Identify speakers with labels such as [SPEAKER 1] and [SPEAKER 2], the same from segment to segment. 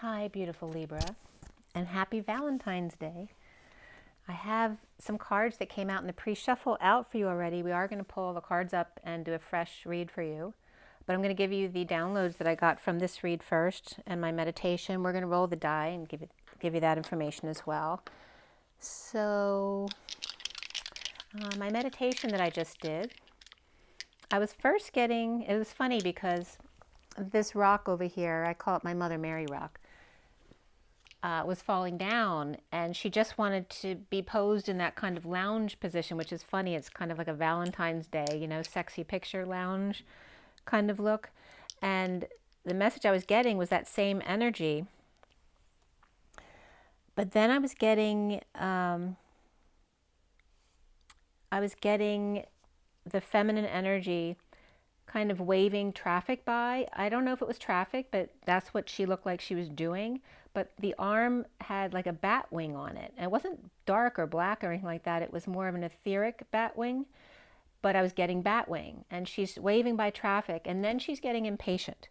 [SPEAKER 1] Hi, beautiful Libra, and happy Valentine's Day. I have some cards that came out in the pre-shuffle out for you already. We are going to pull the cards up and do a fresh read for you. But I'm going to give you the downloads that I got from this read first and my meditation. We're going to roll the die and give you that information as well. So, my meditation that I just did, I was first getting, it was funny because this rock over here, I call it my Mother Mary rock, was falling down, and she just wanted to be posed in that kind of lounge position, which is funny. It's kind of like a Valentine's Day, you know, sexy picture lounge kind of look. And the message I was getting was that same energy. But then I was getting the feminine energy kind of waving traffic by. I don't know if it was traffic, but that's what she looked like she was doing. But the arm had like a bat wing on it. And it wasn't dark or black or anything like that. It was more of an etheric bat wing, but I was getting bat wing. And she's waving by traffic, and then she's getting impatient.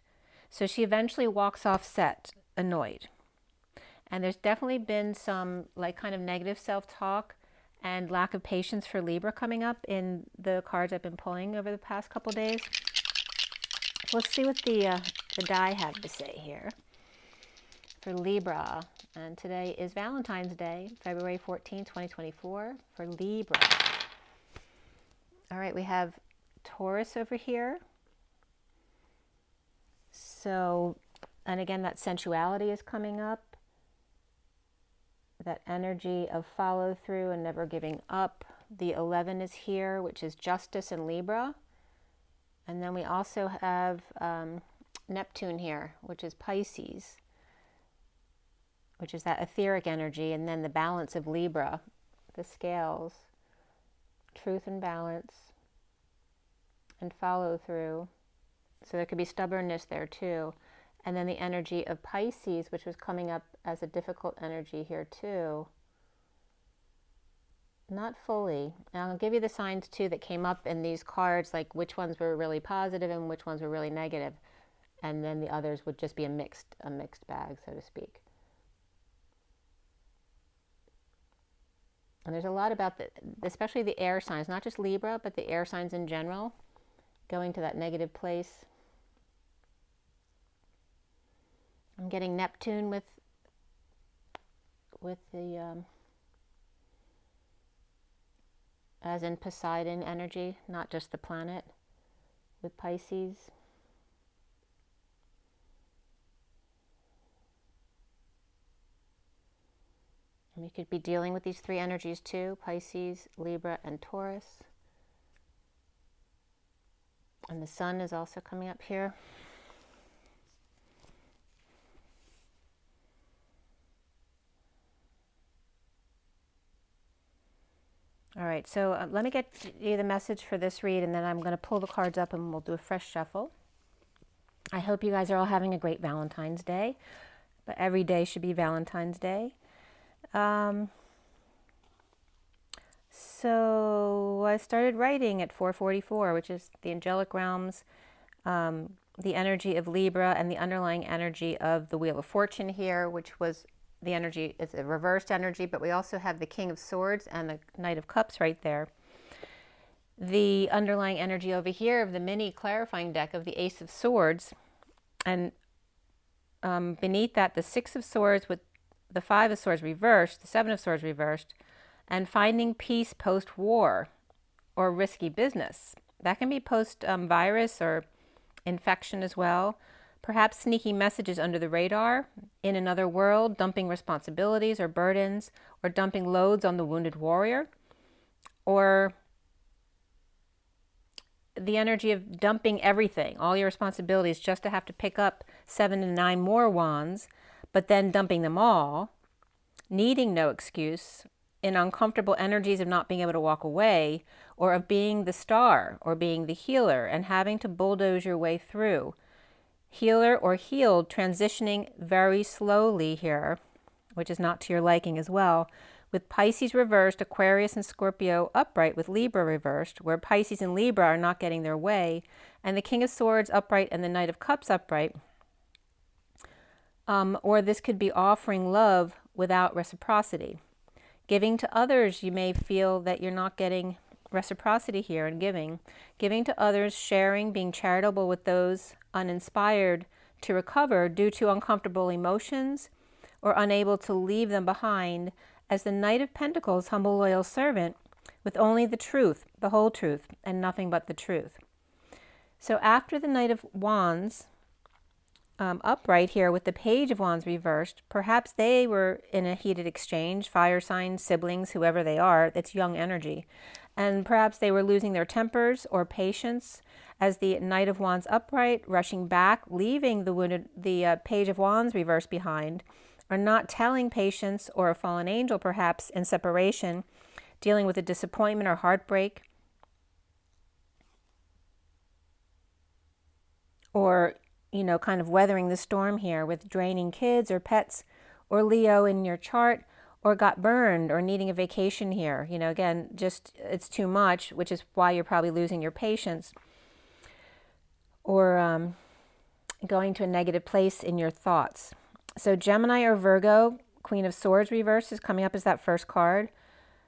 [SPEAKER 1] So she eventually walks off set, annoyed. And there's definitely been some like kind of negative self-talk and lack of patience for Libra coming up in the cards I've been pulling over the past couple days. So let's see what the die have to say here for Libra. And today is Valentine's Day, February 14, 2024 for Libra. All right, we have Taurus over here. So, and again, that sensuality is coming up. That energy of follow through and never giving up. The 11 is here, which is justice in Libra. And then we also have Neptune here, which is Pisces, which is that etheric energy. And then the balance of Libra, the scales, truth and balance, and follow through. So there could be stubbornness there too. And then the energy of Pisces, which was coming up as a difficult energy here too. Not fully. And I'll give you the signs too that came up in these cards, like which ones were really positive and which ones were really negative. And then the others would just be a mixed bag, so to speak. And there's a lot about, especially the air signs, not just Libra, but the air signs in general, going to that negative place. I'm getting Neptune with the, as in Poseidon energy, not just the planet, with Pisces. And we could be dealing with these three energies too, Pisces, Libra, and Taurus. And the sun is also coming up here. All right, so let me get you the message for this read, and then I'm going to pull the cards up and we'll do a fresh shuffle. I hope you guys are all having a great Valentine's Day, but every day should be Valentine's Day. So I started writing at 4:44, which is the angelic realms, the energy of Libra, and the underlying energy of the Wheel of Fortune here, which was the energy, it's a reversed energy, but we also have the King of Swords and the Knight of Cups right there. The underlying energy over here of the mini clarifying deck of the Ace of Swords, and beneath that the Six of Swords with the Five of Swords reversed, the Seven of Swords reversed, and finding peace post-war or risky business. That can be post-virus or infection as well. Perhaps sneaky messages under the radar, in another world, dumping responsibilities or burdens, or dumping loads on the wounded warrior, or the energy of dumping everything, all your responsibilities, just to have to pick up 7 and 9 more wands, but then dumping them all, needing no excuse, in uncomfortable energies of not being able to walk away, or of being the star, or being the healer, and having to bulldoze your way through. Healer or healed, transitioning very slowly here, which is not to your liking as well, with Pisces reversed, Aquarius and Scorpio upright with Libra reversed, where Pisces and Libra are not getting their way, and the King of Swords upright and the Knight of Cups upright, Or this could be offering love without reciprocity. Giving to others, you may feel that you're not getting reciprocity here in giving. Giving to others, sharing, being charitable with those uninspired to recover due to uncomfortable emotions or unable to leave them behind, as the Knight of Pentacles, humble, loyal servant, with only the truth, the whole truth, and nothing but the truth. So after the Knight of Wands, upright here with the Page of Wands reversed, perhaps they were in a heated exchange, fire signs, siblings, whoever they are, it's young energy. And perhaps they were losing their tempers or patience as the Knight of Wands upright, rushing back, leaving the Page of Wands reversed behind, or not telling patience or a fallen angel perhaps in separation, dealing with a disappointment or heartbreak, or kind of weathering the storm here with draining kids or pets, or Leo in your chart, or got burned or needing a vacation here. Again, just it's too much, which is why you're probably losing your patience, or going to a negative place in your thoughts. So Gemini or Virgo, Queen of Swords reverse is coming up as that first card,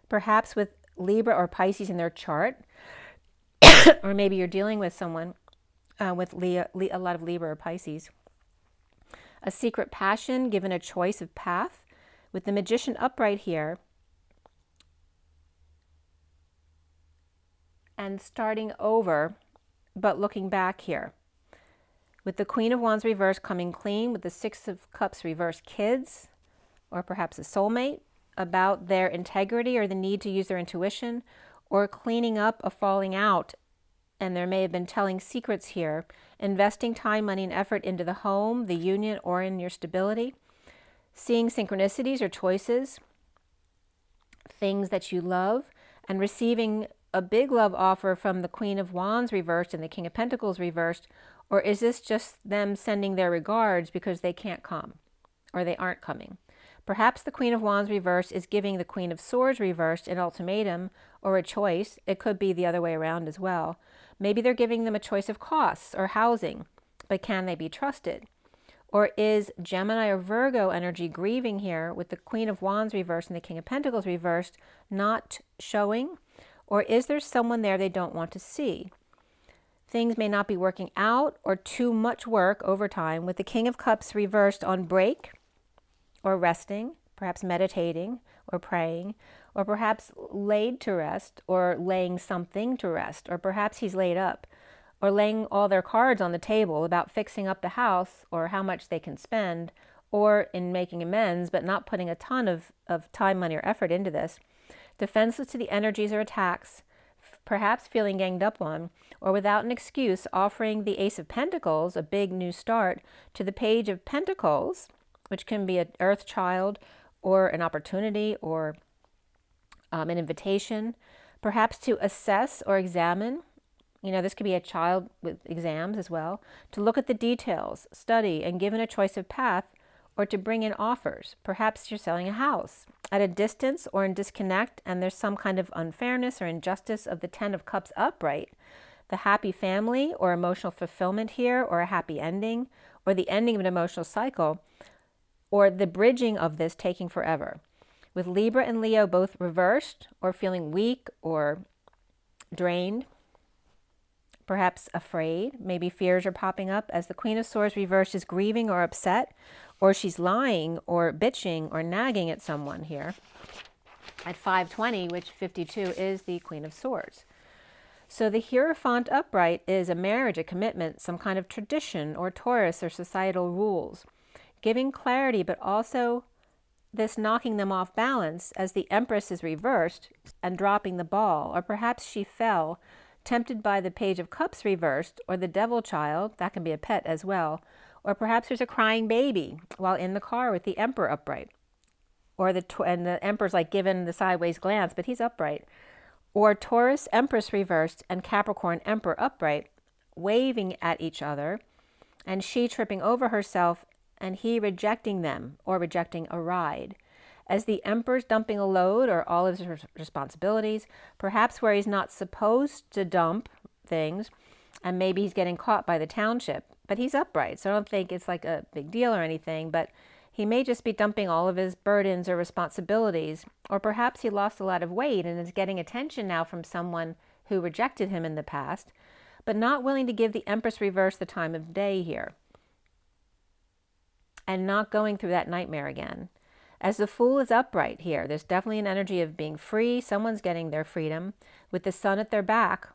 [SPEAKER 1] perhaps with Libra or Pisces in their chart, or maybe you're dealing with someone with a lot of Libra or Pisces. A secret passion given a choice of path with the Magician upright here, and starting over but looking back here with the Queen of Wands reverse coming clean with the Six of Cups reverse, kids or perhaps a soulmate, about their integrity or the need to use their intuition, or cleaning up a falling out. And there may have been telling secrets here, investing time, money, and effort into the home, the union, or in your stability, seeing synchronicities or choices, things that you love, and receiving a big love offer from the Queen of Wands reversed and the King of Pentacles reversed, or is this just them sending their regards because they can't come, or they aren't coming? Perhaps the Queen of Wands reversed is giving the Queen of Swords reversed an ultimatum or a choice. It could be the other way around as well. Maybe they're giving them a choice of costs or housing, but can they be trusted? Or is Gemini or Virgo energy grieving here with the Queen of Wands reversed and the King of Pentacles reversed, not showing? Or is there someone there they don't want to see? Things may not be working out, or too much work over time with the King of Cups reversed on break or resting, perhaps meditating or praying, or perhaps laid to rest or laying something to rest, or perhaps he's laid up, or laying all their cards on the table about fixing up the house or how much they can spend, or in making amends but not putting a ton of time, money, or effort into this. Defenseless to the energies or attacks, perhaps feeling ganged up on, or without an excuse, offering the Ace of Pentacles, a big new start, to the Page of Pentacles, which can be an earth child or an opportunity or an invitation, perhaps to assess or examine. This could be a child with exams as well, to look at the details, study, and given a choice of path, or to bring in offers. Perhaps you're selling a house at a distance or in disconnect, and there's some kind of unfairness or injustice of the Ten of Cups upright. The happy family or emotional fulfillment here, or a happy ending, or the ending of an emotional cycle, or the bridging of this taking forever. With Libra and Leo both reversed, or feeling weak or drained, perhaps afraid, maybe fears are popping up as the Queen of Swords reversed is grieving or upset, or she's lying or bitching or nagging at someone here. At 520, which 52 is the Queen of Swords. So the Hierophant upright is a marriage, a commitment, some kind of tradition or Taurus or societal rules, giving clarity, but also this knocking them off balance as the Empress is reversed and dropping the ball, or perhaps she fell, tempted by the Page of Cups reversed, or the Devil Child, that can be a pet as well, or perhaps there's a crying baby while in the car with the Emperor upright, or and the Emperor's like given the sideways glance, but he's upright, or Taurus Empress reversed and Capricorn Emperor upright, waving at each other, and she tripping over herself and he rejecting them or rejecting a ride, as the Emperor's dumping a load or all of his responsibilities, perhaps where he's not supposed to dump things, and maybe he's getting caught by the township, but he's upright, so I don't think it's like a big deal or anything, but he may just be dumping all of his burdens or responsibilities, or perhaps he lost a lot of weight and is getting attention now from someone who rejected him in the past, but not willing to give the Empress reverse the time of day here, and not going through that nightmare again. As the Fool is upright here, there's definitely an energy of being free. Someone's getting their freedom with the Sun at their back,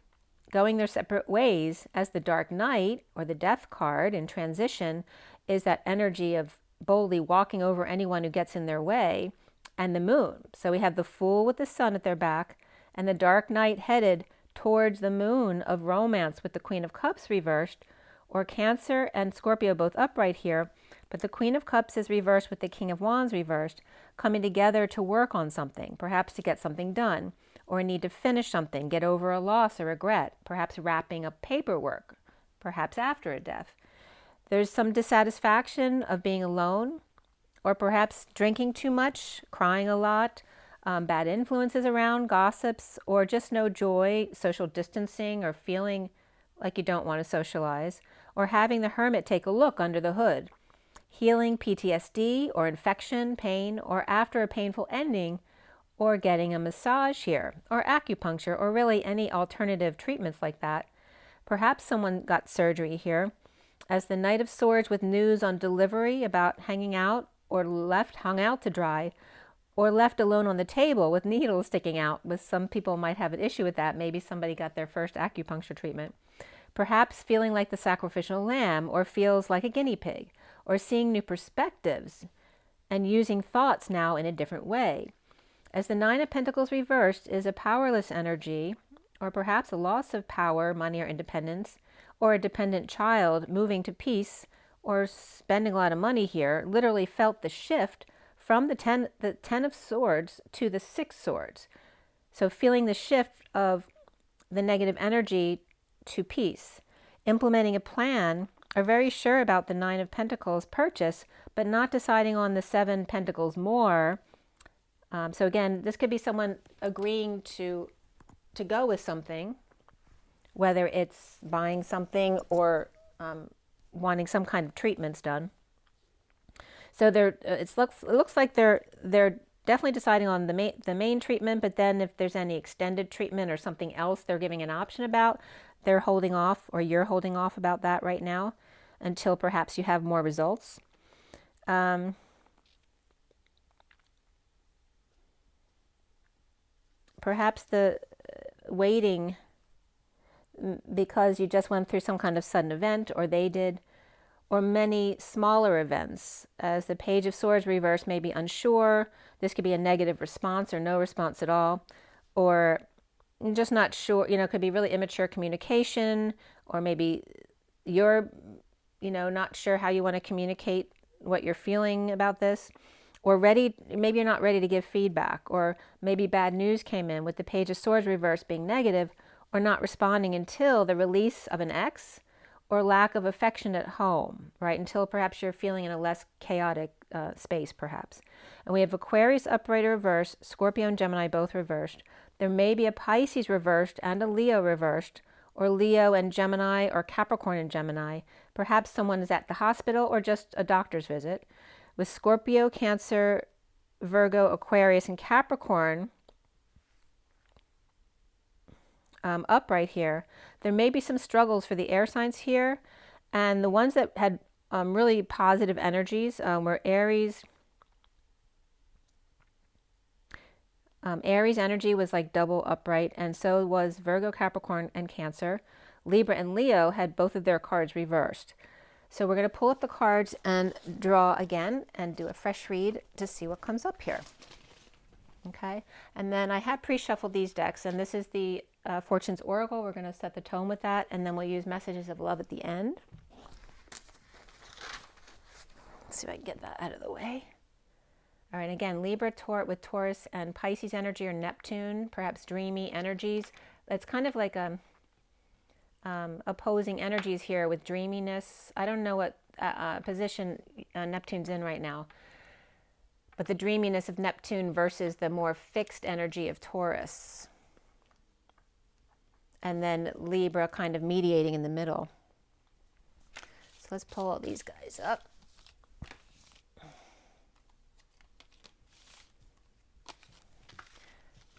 [SPEAKER 1] going their separate ways, as the Dark Knight, or the Death card in transition, is that energy of boldly walking over anyone who gets in their way, and the Moon. So we have the Fool with the Sun at their back, and the Dark Knight headed towards the Moon of romance with the Queen of Cups reversed, or Cancer and Scorpio both upright here, but the Queen of Cups is reversed with the King of Wands reversed, coming together to work on something, perhaps to get something done, or a need to finish something, get over a loss or regret, perhaps wrapping up paperwork, perhaps after a death. There's some dissatisfaction of being alone, or perhaps drinking too much, crying a lot, bad influences around, gossips, or just no joy, social distancing, or feeling like you don't want to socialize, or having the Hermit take a look under the hood. Healing PTSD or infection, pain, or after a painful ending, or getting a massage here, or acupuncture, or really any alternative treatments like that. Perhaps someone got surgery here. As the Knight of Swords with news on delivery about hanging out, or hung out to dry, or left alone on the table with needles sticking out, but some people might have an issue with that. Maybe somebody got their first acupuncture treatment. Perhaps feeling like the sacrificial lamb, or feels like a guinea pig, or seeing new perspectives and using thoughts now in a different way. As the Nine of Pentacles reversed is a powerless energy, or perhaps a loss of power, money, or independence, or a dependent child moving to peace, or spending a lot of money here, literally felt the shift from the ten of Swords to the Six Swords. So feeling the shift of the negative energy to peace, implementing a plan, are very sure about the Nine of Pentacles purchase, but not deciding on the Seven Pentacles more. So again, this could be someone agreeing to go with something, whether it's buying something or wanting some kind of treatments done. So it looks like they're definitely deciding on the main treatment, but then if there's any extended treatment or something else they're giving an option about, they're holding off, or you're holding off about that right now until perhaps you have more results. Perhaps the waiting because you just went through some kind of sudden event, or they did, or many smaller events. As the Page of Swords reverse may be unsure. This could be a negative response or no response at all, or just not sure, it could be really immature communication, or maybe you're, not sure how you want to communicate what you're feeling about this, or maybe you're not ready to give feedback, or maybe bad news came in with the Page of Swords reverse being negative, or not responding until the release of an ex, or lack of affection at home, right? Until perhaps you're feeling in a less chaotic space, perhaps. And we have Aquarius upright or reversed, Scorpio and Gemini both reversed. There may be a Pisces reversed and a Leo reversed, or Leo and Gemini, or Capricorn and Gemini. Perhaps someone is at the hospital or just a doctor's visit. With Scorpio, Cancer, Virgo, Aquarius, and Capricorn upright here, there may be some struggles for the air signs here. And the ones that had really positive energies were Aries. Aries energy was like double upright, and so was Virgo, Capricorn, and Cancer. Libra and Leo had both of their cards reversed. So we're going to pull up the cards and draw again and do a fresh read to see what comes up here. Okay, and then I have pre-shuffled these decks, and this is the Fortune's Oracle. We're going to set the tone with that, and then we'll use Messages of Love at the end. Let's see if I can get that out of the way. All right, again, Libra, with Taurus and Pisces energy, or Neptune, perhaps dreamy energies. It's kind of like opposing energies here with dreaminess. I don't know what position Neptune's in right now, but the dreaminess of Neptune versus the more fixed energy of Taurus. And then Libra kind of mediating in the middle. So let's pull all these guys up.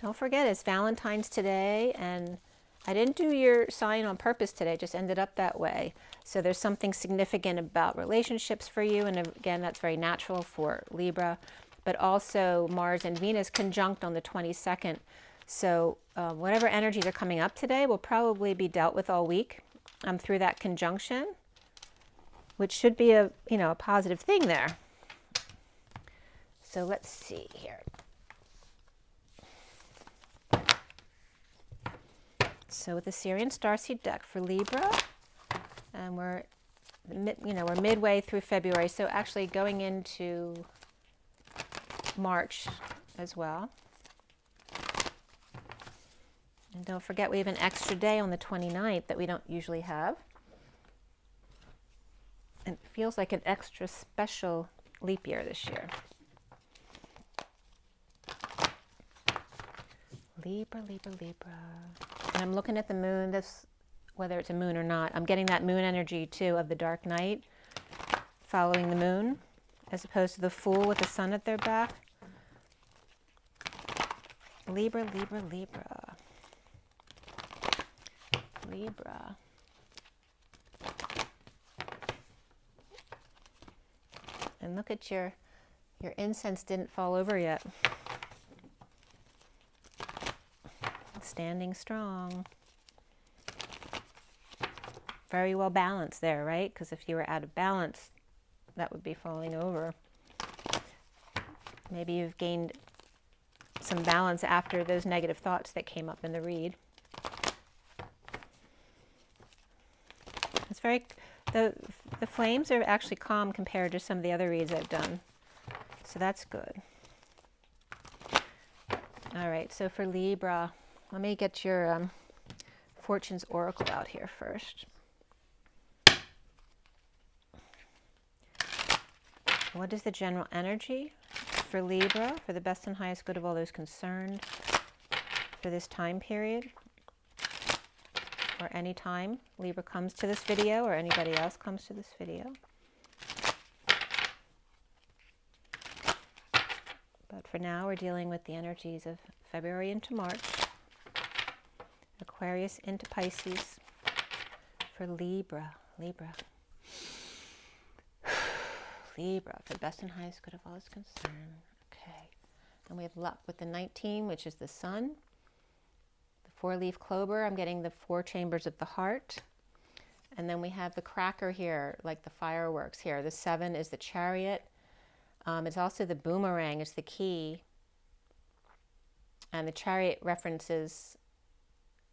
[SPEAKER 1] Don't forget, it's Valentine's today, and I didn't do your sign on purpose today, just ended up that way. So there's something significant about relationships for you, and again, that's very natural for Libra, but also Mars and Venus conjunct on the 22nd. So whatever energies are coming up today will probably be dealt with all week through that conjunction, which should be a, you know, a positive thing there. So let's see here. So with the SIRIAN Starseed deck for Libra, and we're midway through February, so actually going into March as well. And don't forget, we have an extra day on the 29th that we don't usually have. It feels like an extra special leap year this year. Libra, Libra, Libra. And I'm looking at the moon, this, whether it's a moon or not. I'm getting that moon energy too of the dark night following the moon, as opposed to the Fool with the sun at their back. Libra, Libra, Libra. Libra. And look at your incense didn't fall over yet. Standing strong. Very well balanced there, right? Because if you were out of balance, that would be falling over. Maybe you've gained some balance after those negative thoughts that came up in the read. It's very, the flames are actually calm compared to some of the other reads I've done. So that's good. All right, so for Libra, let me get your Fortune's Oracle out here first. What is the general energy for Libra, for the best and highest good of all those concerned, for this time period, or any time Libra comes to this video, or anybody else comes to this video? But for now, we're dealing with the energies of February into March, Aquarius into Pisces, for Libra, Libra. Libra, for the best and highest good of all is concerned. Okay. And we have luck with the 19, which is the sun. The 4-leaf clover, I'm getting the 4 chambers of the heart. And then we have the cracker here, like the fireworks here. The 7 is the chariot. It's also the boomerang, it's the key. And the chariot references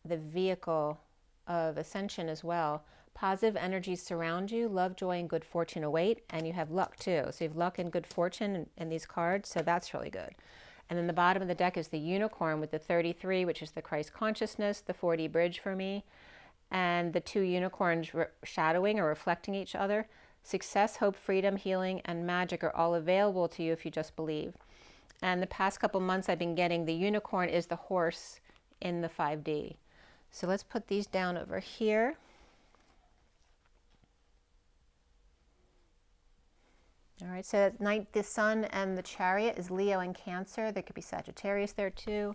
[SPEAKER 1] the vehicle of ascension as well. Positive energies surround you, love, joy, and good fortune await, and you have luck too. So you have luck and good fortune in these cards, so that's really good. And then the bottom of the deck is the unicorn with the 33, which is the Christ consciousness, the 4D bridge for me, and the 2 unicorns shadowing or reflecting each other. Success, hope, freedom, healing, and magic are all available to you if you just believe. And the past couple months I've been getting the unicorn is the horse in the 5D. So let's put these down over here. All right, so the sun and the chariot is Leo and Cancer. There could be Sagittarius there too.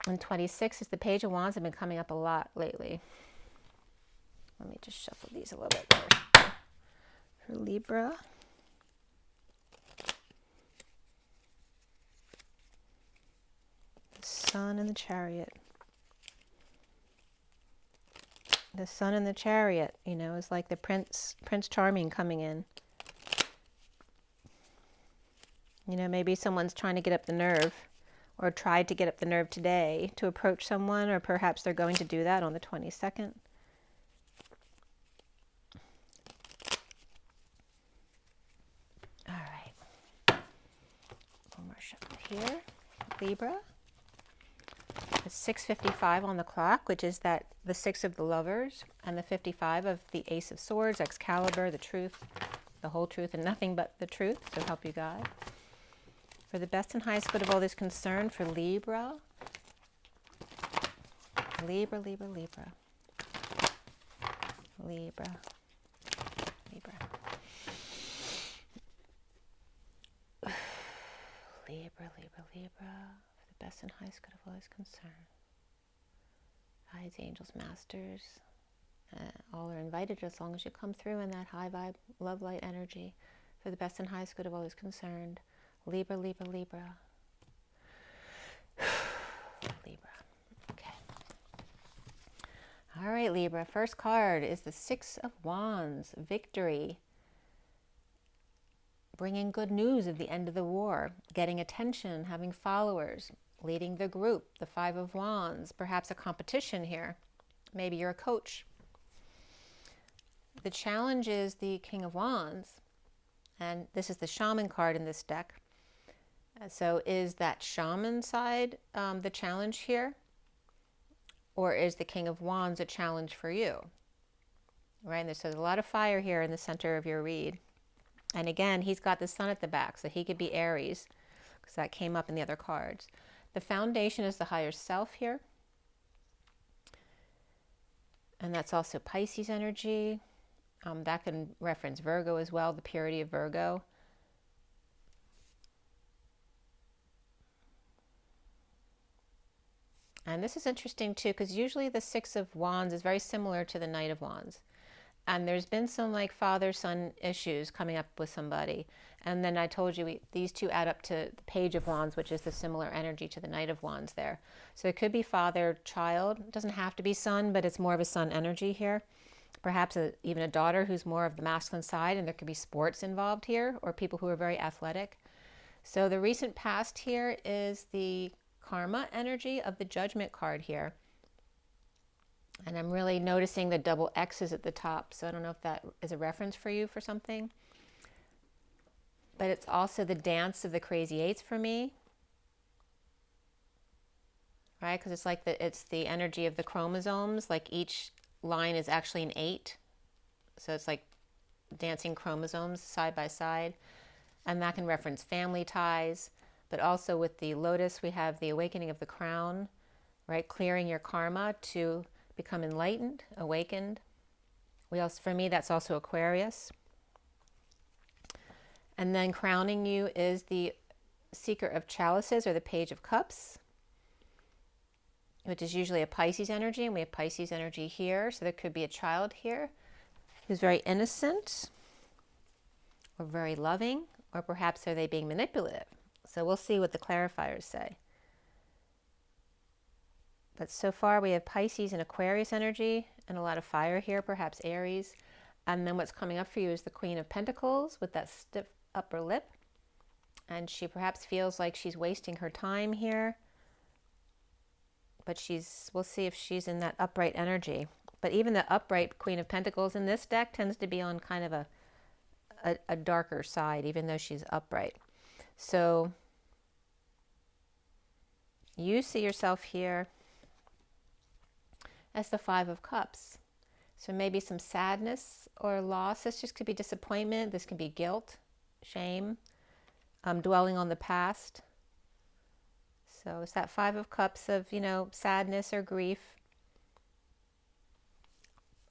[SPEAKER 1] And 26 is the Page of Wands. Have been coming up a lot lately. Let me just shuffle these a little bit first. For Libra. The sun and the chariot. The sun and the chariot, you know, is like the Prince Charming coming in. You know, maybe someone's trying to get up the nerve, or tried to get up the nerve today to approach someone, or perhaps they're going to do that on the 22nd. All right. One more shuffle here. Libra. It's 6:55 on the clock, which is that the 6 of the lovers, and the 55 of the Ace of Swords, Excalibur, the truth, the whole truth, and nothing but the truth, so help you God. For the best and highest good of all this concern, for Libra. Libra, Libra, Libra. Libra. Libra. Libra, Libra, Libra. For the best and highest good of all is concerned. Guides, angels, masters. All are invited as long as you come through in that high vibe, love, light energy. For the best and highest good of all is concerned. Libra, Libra, Libra. Libra. Okay. All right, Libra. First card is the Six of Wands. Victory. Bringing good news of the end of the war. Getting attention, having followers. Leading the group. The Five of Wands. Perhaps a competition here. Maybe you're a coach. The challenge is the King of Wands. And this is the Shaman card in this deck. So is that Shaman side the challenge here? Or is the King of Wands a challenge for you? Right, and there's a lot of fire here in the center of your read. And again, he's got the sun at the back, so he could be Aries, because that came up in the other cards. The foundation is the higher self here. And that's also Pisces energy. That can reference Virgo as well, the purity of Virgo. And this is interesting too, because usually the Six of Wands is very similar to the Knight of Wands. And there's been some like father-son issues coming up with somebody. And then I told you these two add up to the Page of Wands, which is the similar energy to the Knight of Wands there. So it could be father-child. It doesn't have to be son, but it's more of a son energy here. Perhaps even a daughter who's more of the masculine side, and there could be sports involved here, or people who are very athletic. So the recent past here is the karma energy of the Judgment card here. And I'm really noticing the double X's at the top. So I don't know if that is a reference for you for something. But it's also the dance of the crazy eights for me. Right? Because it's like it's the energy of the chromosomes. Like each line is actually an 8. So it's like dancing chromosomes side by side. And that can reference family ties. But also with the lotus, we have the awakening of the crown, right? Clearing your karma to become enlightened, awakened. For me, that's also Aquarius. And then crowning you is the Seeker of Chalices, or the Page of Cups, which is usually a Pisces energy, and we have Pisces energy here. So there could be a child here who's very innocent or very loving, or perhaps are they being manipulative? So we'll see what the clarifiers say. But so far we have Pisces and Aquarius energy and a lot of fire here, perhaps Aries. And then what's coming up for you is the Queen of Pentacles with that stiff upper lip. And she perhaps feels like she's wasting her time here. But we'll see if she's in that upright energy. But even the upright Queen of Pentacles in this deck tends to be on kind of a darker side, even though she's upright. So you see yourself here as the Five of Cups. So maybe some sadness or loss. This just could be disappointment. This can be guilt, shame, dwelling on the past. So it's that Five of Cups of, sadness or grief.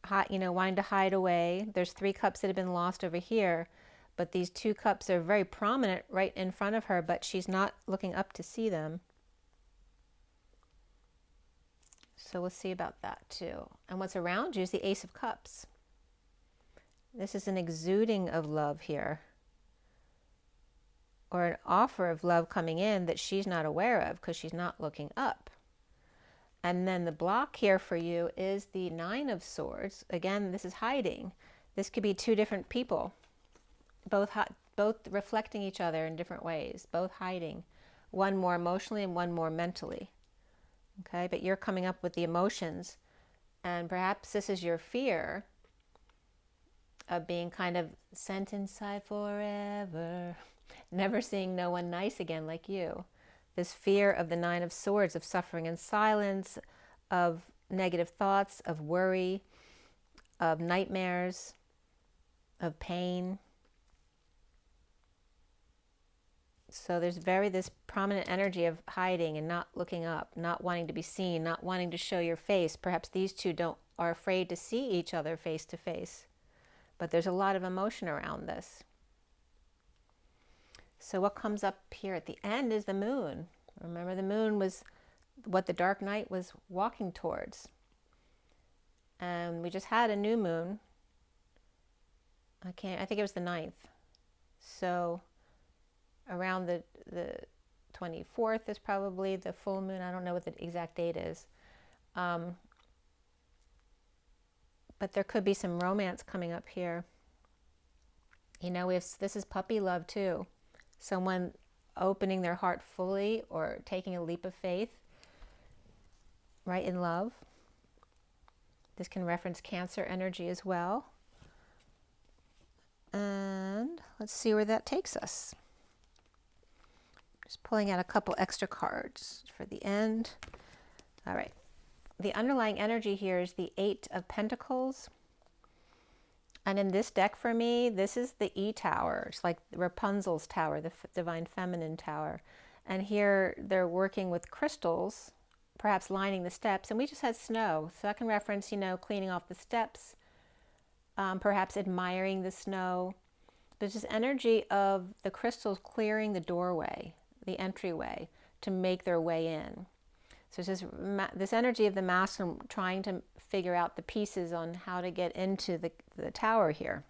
[SPEAKER 1] Wanting to hide away. There's 3 cups that have been lost over here, but these 2 cups are very prominent right in front of her, but she's not looking up to see them. So we'll see about that too. And what's around you is the Ace of Cups. This is an exuding of love here, or an offer of love coming in that she's not aware of because she's not looking up. And then the block here for you is the Nine of Swords. Again, this is hiding. This could be 2 different people, both reflecting each other in different ways, both hiding, one more emotionally and one more mentally. Okay, but you're coming up with the emotions, and perhaps this is your fear of being kind of sent inside forever, never seeing no one nice again like you. This fear of the Nine of Swords, of suffering in silence, of negative thoughts, of worry, of nightmares, of pain. So there's this prominent energy of hiding and not looking up, not wanting to be seen, not wanting to show your face. Perhaps these 2 don't are afraid to see each other face to face. But there's a lot of emotion around this. So what comes up here at the end is the moon. Remember, the moon was what the dark night was walking towards. And we just had a new moon. I think it was the 9th. So around the 24th is probably the full moon. I don't know what the exact date is. But there could be some romance coming up here. You know, this is puppy love too. Someone opening their heart fully or taking a leap of faith, right, in love. This can reference Cancer energy as well. And let's see where that takes us. Just pulling out a couple extra cards for the end. All right. The underlying energy here is the 8 of Pentacles. And in this deck for me, this is the E tower. It's like Rapunzel's tower, the divine feminine tower. And here they're working with crystals, perhaps lining the steps. And we just had snow. So that can reference, you know, cleaning off the steps, perhaps admiring the snow. There's this energy of the crystals clearing the doorway, the entryway, to make their way in. So there's this energy of the masculine trying to figure out the pieces on how to get into the tower here.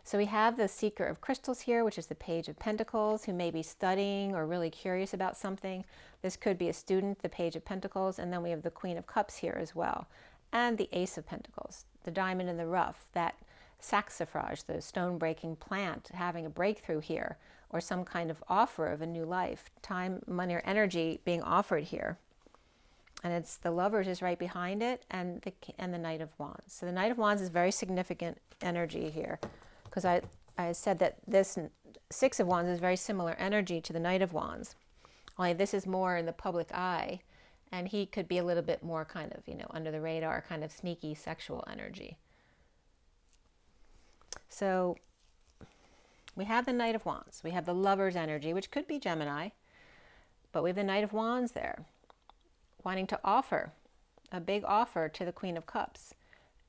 [SPEAKER 1] So we have the Seeker of Crystals here, which is the Page of Pentacles, who may be studying or really curious about something. This could be a student, the Page of Pentacles, and then we have the Queen of Cups here as well. And the Ace of Pentacles, the diamond in the rough, that saxifrage, the stone-breaking plant, having a breakthrough here, or some kind of offer of a new life, time, money, or energy being offered here. And it's the Lovers is right behind it, and the Knight of Wands. So the Knight of Wands is very significant energy here, because I said that this 6 of Wands is very similar energy to the Knight of Wands. Only this is more in the public eye, and he could be a little bit more kind of, you know, under the radar, kind of sneaky sexual energy. So we have the Knight of Wands. We have the Lover's energy, which could be Gemini, but we have the Knight of Wands there, wanting to offer a big offer to the Queen of Cups.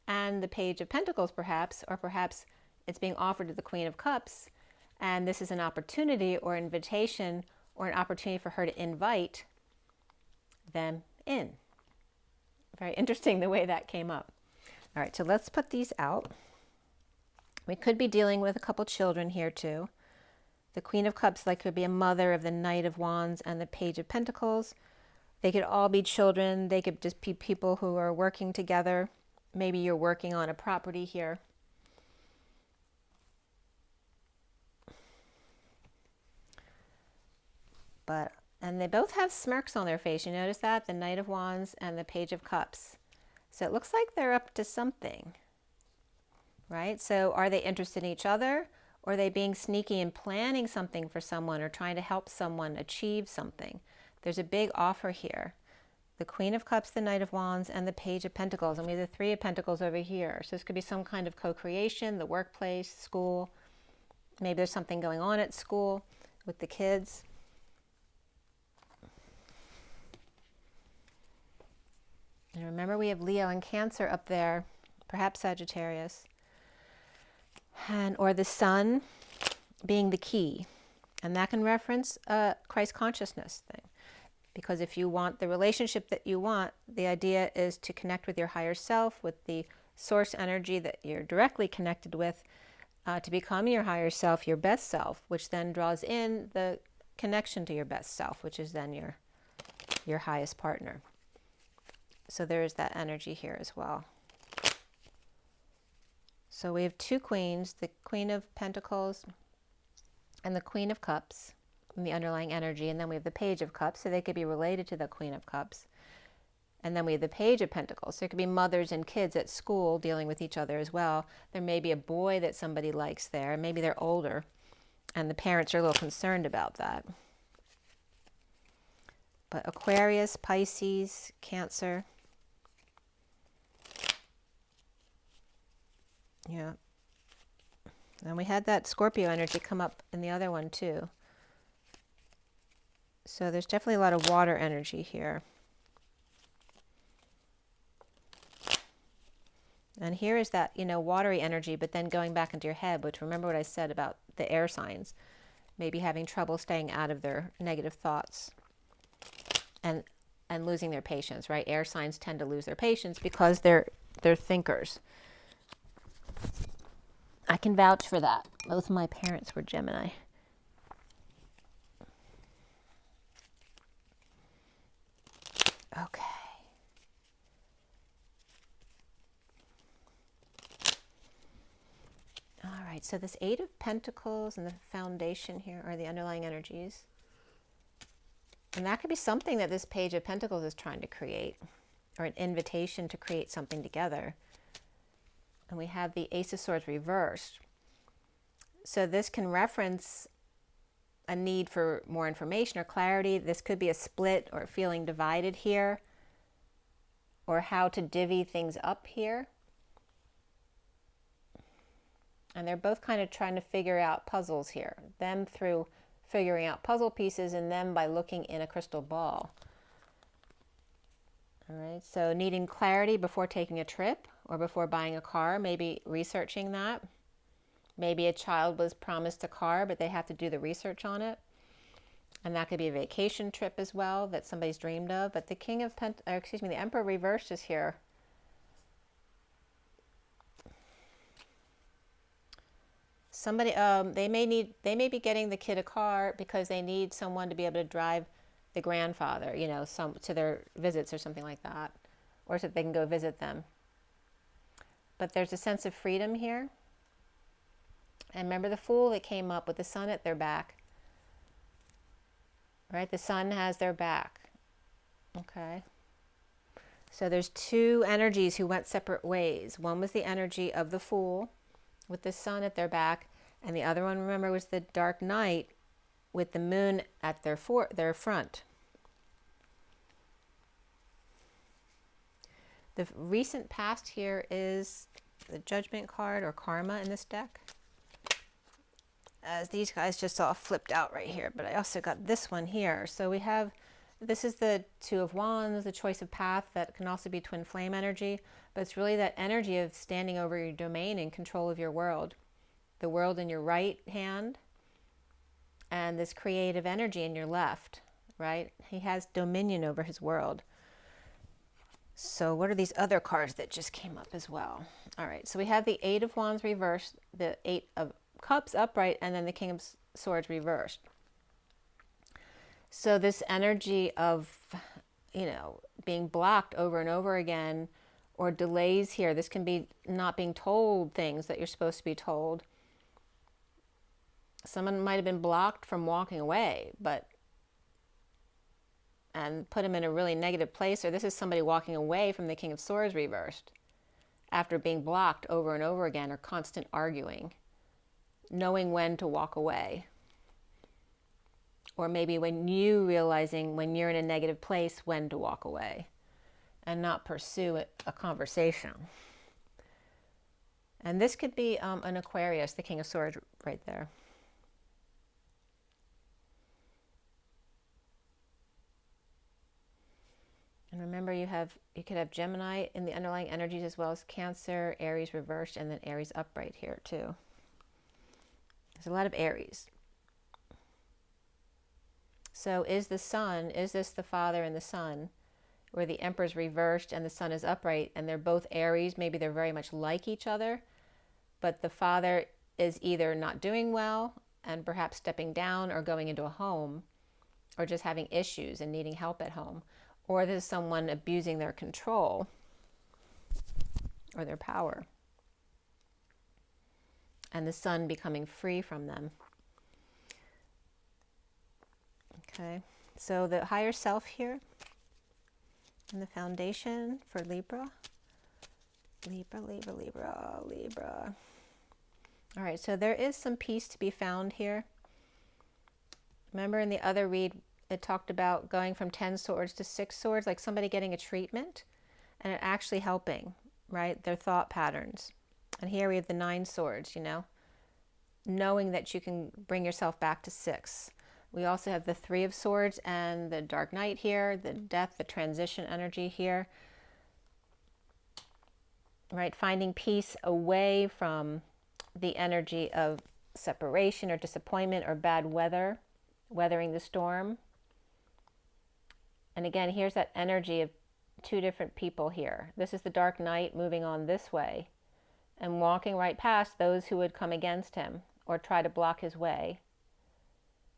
[SPEAKER 1] And the Page of Pentacles, perhaps, or perhaps it's being offered to the Queen of Cups, and this is an opportunity or invitation or an opportunity for her to invite them in. Very interesting the way that came up. All right, so let's put these out. We could be dealing with a couple children here too. The Queen of Cups could be a mother of the Knight of Wands and the Page of Pentacles. They could all be children. They could just be people who are working together. Maybe you're working on a property here. And they both have smirks on their face. You notice that? The Knight of Wands and the Page of Cups. So it looks like they're up to something, right? So are they interested in each other? Or are they being sneaky and planning something for someone or trying to help someone achieve something? There's a big offer here. The Queen of Cups, the Knight of Wands, and the Page of Pentacles. And we have the 3 of Pentacles over here. So this could be some kind of co-creation, the workplace, school. Maybe there's something going on at school with the kids. And remember, we have Leo and Cancer up there, perhaps Sagittarius. Or the Sun being the key. And that can reference a Christ consciousness thing. Because if you want the relationship that you want, the idea is to connect with your higher self, with the source energy that you're directly connected with, to become your higher self, your best self, which then draws in the connection to your best self, which is then your highest partner. So there is that energy here as well. So we have 2 queens, the Queen of Pentacles and the Queen of Cups in the underlying energy. And then we have the Page of Cups, so they could be related to the Queen of Cups. And then we have the Page of Pentacles. So it could be mothers and kids at school dealing with each other as well. There may be a boy that somebody likes there. Maybe they're older, and the parents are a little concerned about that. But Aquarius, Pisces, Cancer. Yeah. And we had that Scorpio energy come up in the other one too. So there's definitely a lot of water energy here. And here is that, you know, watery energy, but then going back into your head, which remember what I said about the air signs, maybe having trouble staying out of their negative thoughts and losing their patience, right? Air signs tend to lose their patience because they're thinkers. I can vouch for that. Both my parents were Gemini. Okay. All right, so this Eight of Pentacles and the foundation here are the underlying energies. And that could be something that this Page of Pentacles is trying to create, or an invitation to create something together. And we have the Ace of Swords reversed. So this can reference a need for more information or clarity. This could be a split or feeling divided here, or how to divvy things up here. And they're both kind of trying to figure out puzzles here. Them through figuring out puzzle pieces, and them by looking in a crystal ball. All right, so needing clarity before taking a trip or before buying a car, maybe researching that. Maybe a child was promised a car, but they have to do the research on it. And that could be a vacation trip as well that somebody's dreamed of. But the the Emperor reversed is here. Somebody, they may be getting the kid a car because they need someone to be able to drive the grandfather, you know, to their visits or something like that, or so that they can go visit them. But there's a sense of freedom here. And remember the Fool that came up with the Sun at their back, right? The Sun has their back. Okay. So there's two energies who went separate ways. One was the energy of the Fool with the Sun at their back, and the other one, remember, was the Dark Knight with the Moon at their front. The recent past here is the Judgment card, or Karma, in this deck. As these guys just all flipped out right here, but I also got this one here. So we have, this is the Two of Wands, the choice of path. That can also be twin flame energy, but it's really that energy of standing over your domain and control of your world. The world in your right hand, and this creative energy in your left, right? He has dominion over his world. So what are these other cards that just came up as well? All right, so we have the Eight of Wands reversed, the Eight of Cups upright, and then the King of Swords reversed. So this energy of, you know, being blocked over and over again, or delays here. This can be not being told things that you're supposed to be told. Someone might have been blocked from walking away, and put him in a really negative place, or this is somebody walking away from the King of Swords reversed after being blocked over and over again, or constant arguing, knowing when to walk away. Or maybe when you realizing when you're in a negative place when to walk away and not pursue a conversation. And this could be an Aquarius, the King of Swords right there. And remember, you could have Gemini in the underlying energies, as well as Cancer, Aries reversed, and then Aries upright here too. There's a lot of Aries. So is the Sun, is this the Father and the Sun, where the Emperor's reversed and the Sun is upright, and they're both Aries? Maybe they're very much like each other, but the Father is either not doing well and perhaps stepping down, or going into a home, or just having issues and needing help at home. Or there's someone abusing their control or their power, and the Sun becoming free from them. Okay, so the higher self here and the foundation for Libra. Libra, Libra, Libra, Libra. All right, so there is some peace to be found here. Remember in the other read, it talked about going from 10 swords to 6 swords, like somebody getting a treatment and it actually helping, right? Their thought patterns. And here we have the 9 swords, you know, knowing that you can bring yourself back to 6. We also have the 3 of Swords and the Dark Knight here, the death, the transition energy here. right? Finding peace away from the energy of separation or disappointment or bad weather, weathering the storm. And again, here's that energy of two different people here. This is the dark knight moving on this way and walking right past those who would come against him or try to block his way.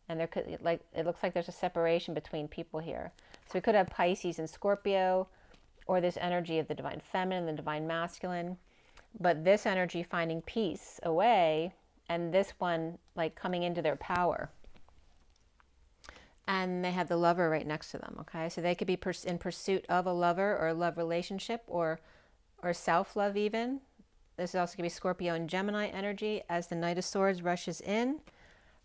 [SPEAKER 1] And there could, like, it looks like there's a separation between people here. So we could have Pisces and Scorpio, or this energy of the divine feminine, the divine masculine, but this energy finding peace away, and this one like coming into their power. And they have the lover right next to them, okay? So they could be in pursuit of a lover or a love relationship or self-love even. This also could be Scorpio and Gemini energy as the Knight of Swords rushes in,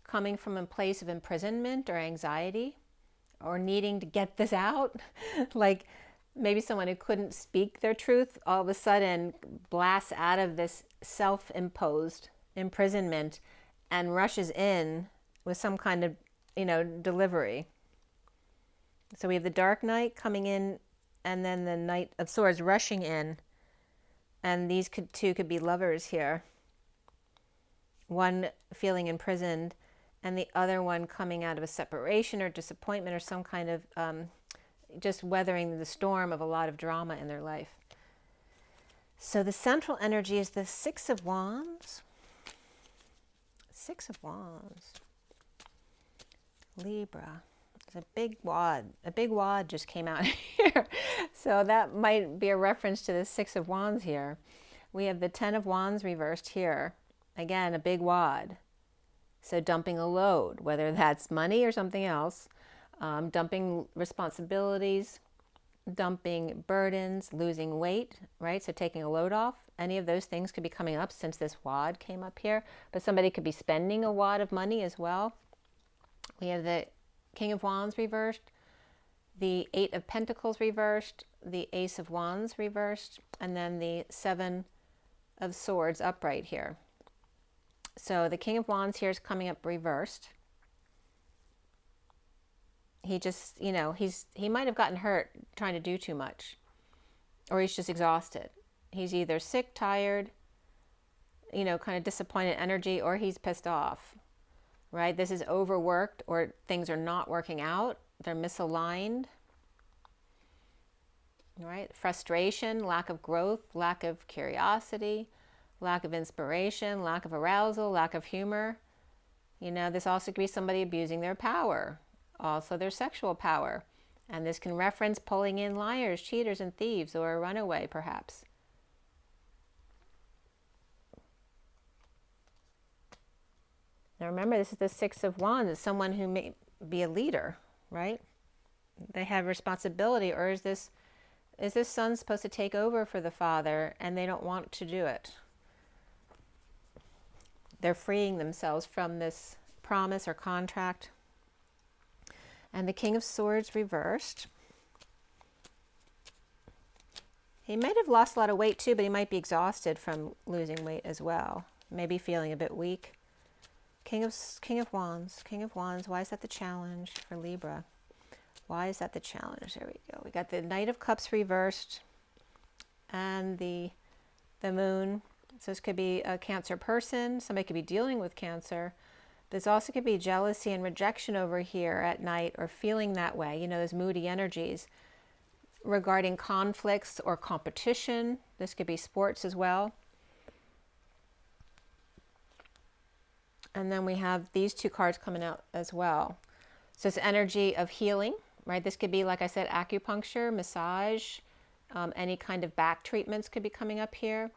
[SPEAKER 1] coming from a place of imprisonment or anxiety or needing to get this out. Like maybe someone who couldn't speak their truth all of a sudden blasts out of this self-imposed imprisonment and rushes in with some kind of, delivery. So we have the Dark Knight coming in and then the Knight of Swords rushing in. And these two could be lovers here. One feeling imprisoned and the other one coming out of a separation or disappointment or some kind of just weathering the storm of a lot of drama in their life. So the central energy is the Six of Wands. Six of Wands. Libra. There's a big wad. A big wad just came out here. So that might be a reference to the Six of Wands here. We have the Ten of Wands reversed here. Again, a big wad. So dumping a load, whether that's money or something else, dumping responsibilities, dumping burdens, losing weight, right? So taking a load off. Any of those things could be coming up since this wad came up here. But somebody could be spending a wad of money as well. We have the King of Wands reversed, the Eight of Pentacles reversed, the Ace of Wands reversed, and then the Seven of Swords upright here. So the King of Wands here is coming up reversed. He just, he might have gotten hurt trying to do too much, or he's just exhausted. He's either sick, tired, kind of disappointed energy, or he's pissed off. Right? This is overworked or things are not working out. They're misaligned. Right? Frustration, lack of growth, lack of curiosity, lack of inspiration, lack of arousal, lack of humor. This also could be somebody abusing their power, also their sexual power. And this can reference pulling in liars, cheaters, and thieves, or a runaway perhaps. Now remember, this is the Six of Wands. It's someone who may be a leader, right? They have responsibility, or is this son supposed to take over for the father and they don't want to do it? They're freeing themselves from this promise or contract. And the King of Swords reversed. He might have lost a lot of weight too, but he might be exhausted from losing weight as well. Maybe feeling a bit weak. King of Wands, why is that the challenge for Libra? Why is that the challenge? There we go. We got the Knight of Cups reversed and the Moon. So this could be a Cancer person. Somebody could be dealing with Cancer. This also could be jealousy and rejection over here at night, or feeling that way. Those moody energies regarding conflicts or competition. This could be sports as well. And then we have these two cards coming out as well. So it's energy of healing, right? This could be, like I said, acupuncture, massage, any kind of back treatments could be coming up here,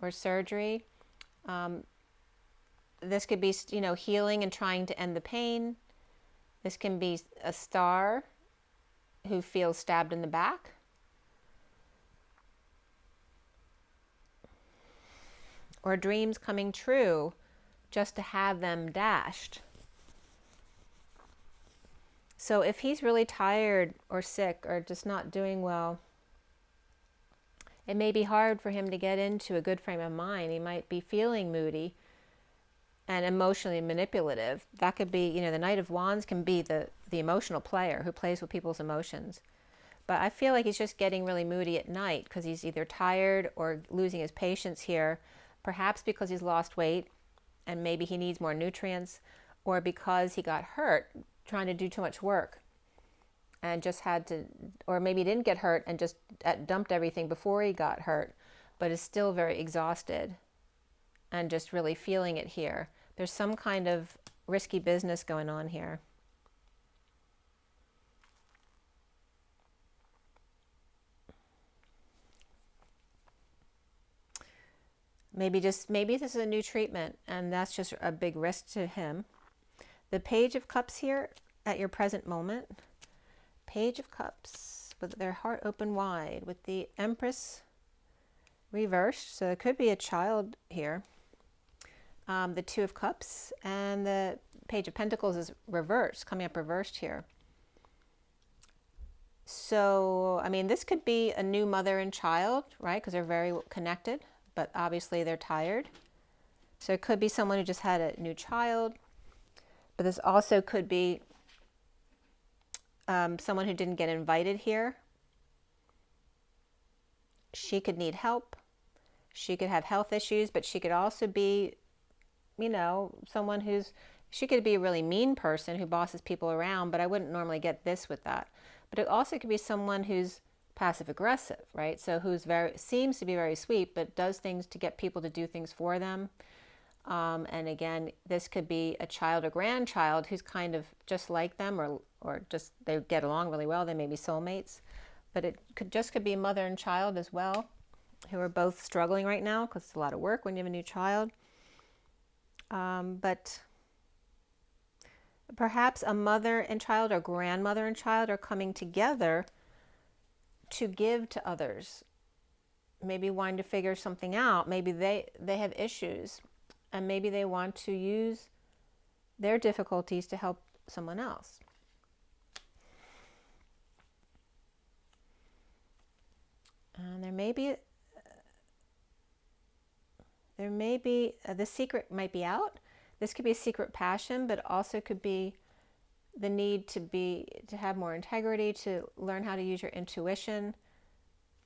[SPEAKER 1] or surgery. This could be, healing and trying to end the pain. This can be a star who feels stabbed in the back. Or dreams coming true just to have them dashed. So if he's really tired or sick or just not doing well, it may be hard for him to get into a good frame of mind. He might be feeling moody and emotionally manipulative. That could be, the Knight of Wands can be the emotional player who plays with people's emotions. But I feel like he's just getting really moody at night because he's either tired or losing his patience here, perhaps because he's lost weight and maybe he needs more nutrients, or because he got hurt trying to do too much work and just had to, or maybe he didn't get hurt and just dumped everything before he got hurt, but is still very exhausted and just really feeling it here. There's some kind of risky business going on here. Maybe this is a new treatment and that's just a big risk to him. The Page of Cups here at your present moment. Page of Cups with their heart open wide, with the Empress reversed. So it could be a child here. The Two of Cups and the Page of Pentacles is reversed, coming up reversed here. So, I mean, this could be a new mother and child, right? Because they're very connected, but obviously they're tired. So it could be someone who just had a new child, but this also could be someone who didn't get invited here. She could need help. She could have health issues, but she could also be, you know, someone she could be a really mean person who bosses people around, but I wouldn't normally get this with that. But it also could be someone who's passive aggressive, right? So who's seems to be very sweet, but does things to get people to do things for them. And again, this could be a child or grandchild who's kind of just like them, or just they get along really well. They may be soulmates, but it could be mother and child as well, who are both struggling right now because it's a lot of work when you have a new child. But perhaps a mother and child or grandmother and child are coming together to give to others. Maybe wanting to figure something out. Maybe they have issues. And maybe they want to use their difficulties to help someone else. And there may be the secret might be out. This could be a secret passion, but also could be the need to have more integrity, to learn how to use your intuition,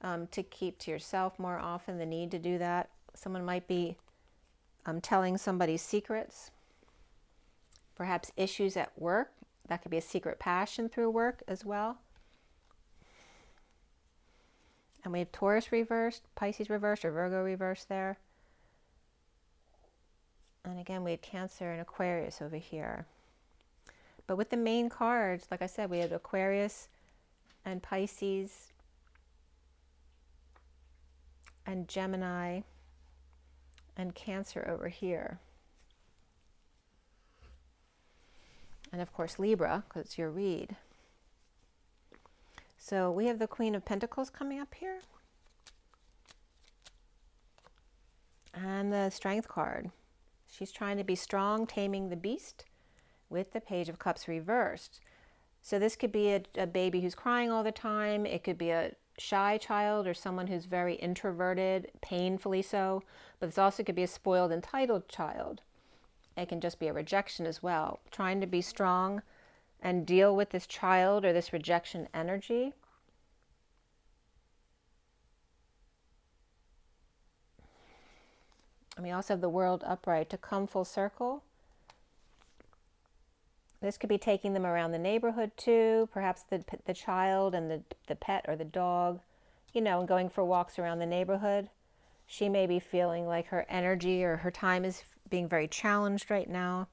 [SPEAKER 1] to keep to yourself more often, the need to do that. Someone might be telling somebody's secrets, perhaps issues at work. That could be a secret passion through work as well. And we have Taurus reversed, Pisces reversed, or Virgo reversed there. And again, we have Cancer and Aquarius over here. But with the main cards, like I said, we have Aquarius and Pisces and Gemini and Cancer over here. And of course Libra, because it's your read. So we have the Queen of Pentacles coming up here. And the Strength card. She's trying to be strong, taming the beast, with the Page of Cups reversed. So this could be a baby who's crying all the time. It could be a shy child or someone who's very introverted, painfully so, but this also could be a spoiled, entitled child. It can just be a rejection as well, trying to be strong and deal with this child or this rejection energy. And we also have the World upright to come full circle. This could be taking them around the neighborhood too, perhaps the child and the pet or the dog, you know, and going for walks around the neighborhood. She may be feeling like her energy or her time is being very challenged right now.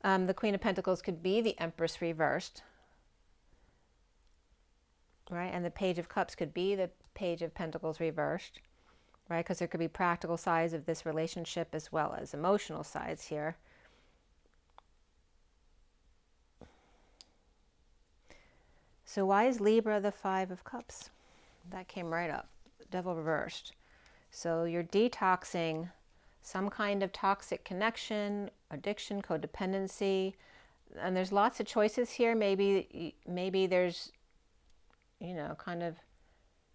[SPEAKER 1] The Queen of Pentacles could be the Empress reversed, right? And the Page of Cups could be the Page of Pentacles reversed, right? Because there could be practical sides of this relationship as well as emotional sides here. So why is Libra the Five of Cups? That came right up. Devil reversed. So you're detoxing some kind of toxic connection, addiction, codependency. And there's lots of choices here. Maybe there's, you know, kind of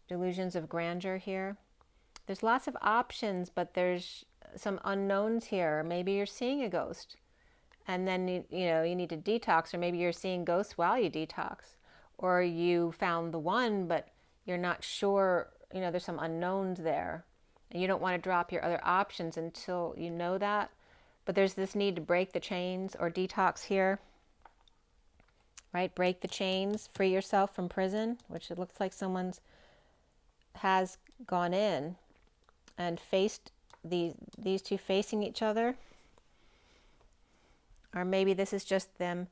[SPEAKER 1] delusions of grandeur here. There's lots of options, but there's some unknowns here. Maybe you're seeing a ghost and then, you know, you need to detox, or maybe you're seeing ghosts while you detox. or you found the one, but you're not sure, you know, there's some unknowns there. And you don't want to drop your other options until you know that. But there's this need to break the chains or detox here, right? Break the chains, free yourself from prison, which it looks like someone's has gone in and faced these two facing each other. Or maybe this is just them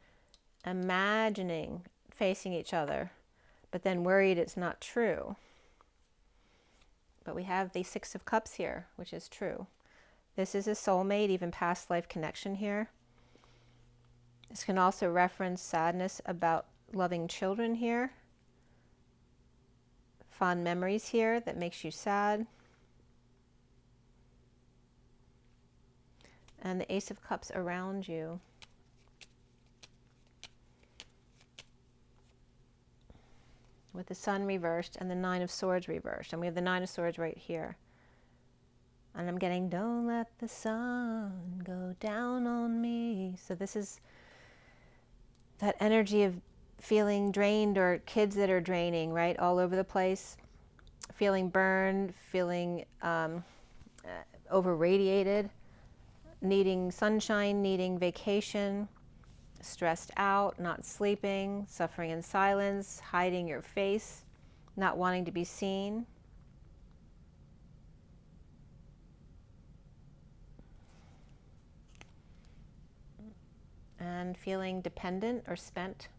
[SPEAKER 1] imagining facing each other, but then worried it's not true. But we have the Six of Cups here, which is true. This is a soulmate, even past life connection here. This can also reference sadness about loving children here. Fond memories here that makes you sad. And the Ace of Cups around you. With the Sun reversed and the Nine of Swords reversed. And we have the Nine of Swords right here. And I'm getting, don't let the sun go down on me. So this is that energy of feeling drained, or kids that are draining, right? All over the place. Feeling burned, feeling over-radiated, needing sunshine, needing vacation, stressed out, not sleeping, suffering in silence, hiding your face, not wanting to be seen. And feeling dependent or spent.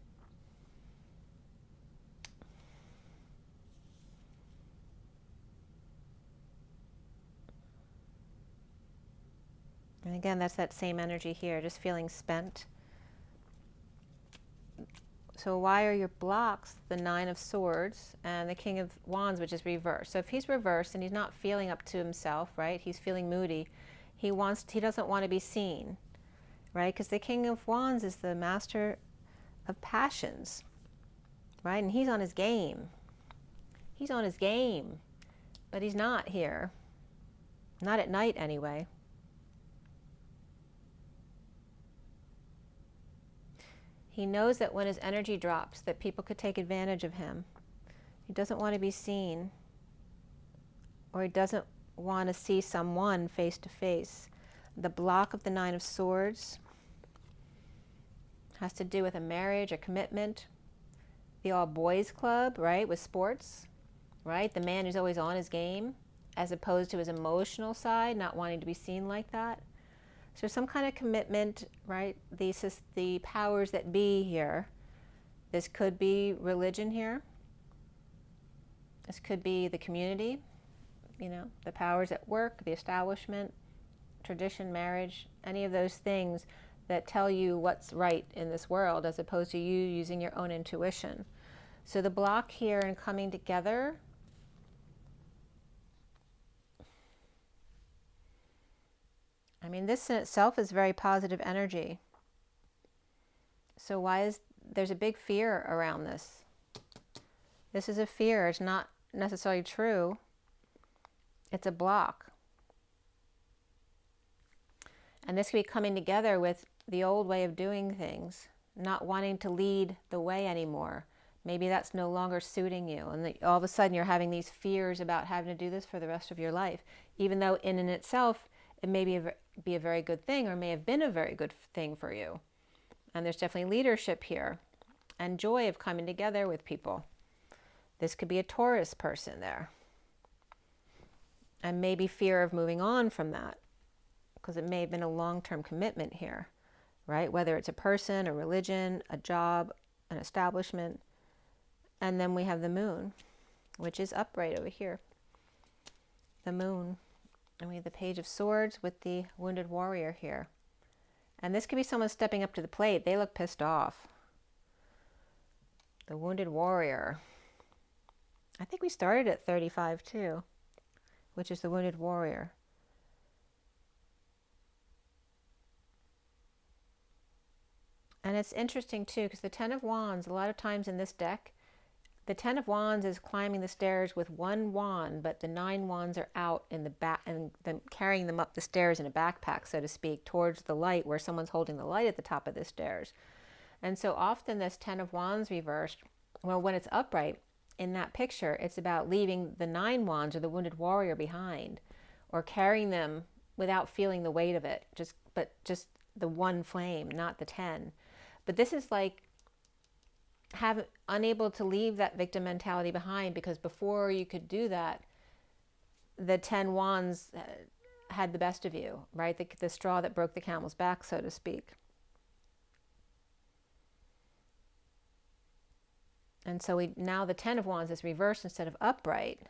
[SPEAKER 1] And again, that's that same energy here, just feeling spent. So why are your blocks the Nine of Swords and the King of Wands, which is reversed? So if he's reversed and he's not feeling up to himself, right? He's feeling moody. He doesn't want to be seen, right? Because the King of Wands is the master of passions, right? And he's on his game. He's on his game, but he's not here. Not at night anyway. He knows that when his energy drops, that people could take advantage of him. He doesn't want to be seen, or he doesn't want to see someone face to face. The block of the Nine of Swords has to do with a marriage, a commitment. The all boys club, right, with sports, right? The man who's always on his game, as opposed to his emotional side, not wanting to be seen like that. So some kind of commitment, right? The powers that be here. This could be religion here. This could be the community, you know, the powers at work, the establishment, tradition, marriage, any of those things that tell you what's right in this world, as opposed to you using your own intuition. So the block here and coming together, I mean, this in itself is very positive energy. So there's a big fear around this. This is a fear. It's not necessarily true. It's a block. And this could be coming together with the old way of doing things, not wanting to lead the way anymore. Maybe that's no longer suiting you. And all of a sudden you're having these fears about having to do this for the rest of your life, even though in and itself it may be a very good thing, or may have been a very good thing for you. And there's definitely leadership here and joy of coming together with people. This could be a Taurus person there. And maybe fear of moving on from that, because it may have been a long-term commitment here, right? Whether it's a person, a religion, a job, an establishment. And then we have the Moon, which is upright over here. The Moon. And we have the Page of Swords with the Wounded Warrior here. And this could be someone stepping up to the plate. They look pissed off. The Wounded Warrior. I think we started at 35 too, which is the Wounded Warrior. And it's interesting too, because the Ten of Wands, a lot of times in this deck, the Ten of Wands is climbing the stairs with one wand, but the 9 wands are out in the back, and then carrying them up the stairs in a backpack, so to speak, towards the light, where someone's holding the light at the top of the stairs. And so often this Ten of Wands reversed Well, when it's upright, in that picture, it's about leaving the 9 wands or the wounded warrior behind, or carrying them without feeling the weight of it, but just the one flame, not the 10. But this is like unable to leave that victim mentality behind, because before you could do that, the 10 wands had the best of you, right? The straw that broke the camel's back, so to speak. And so now the 10 of wands is reversed instead of upright,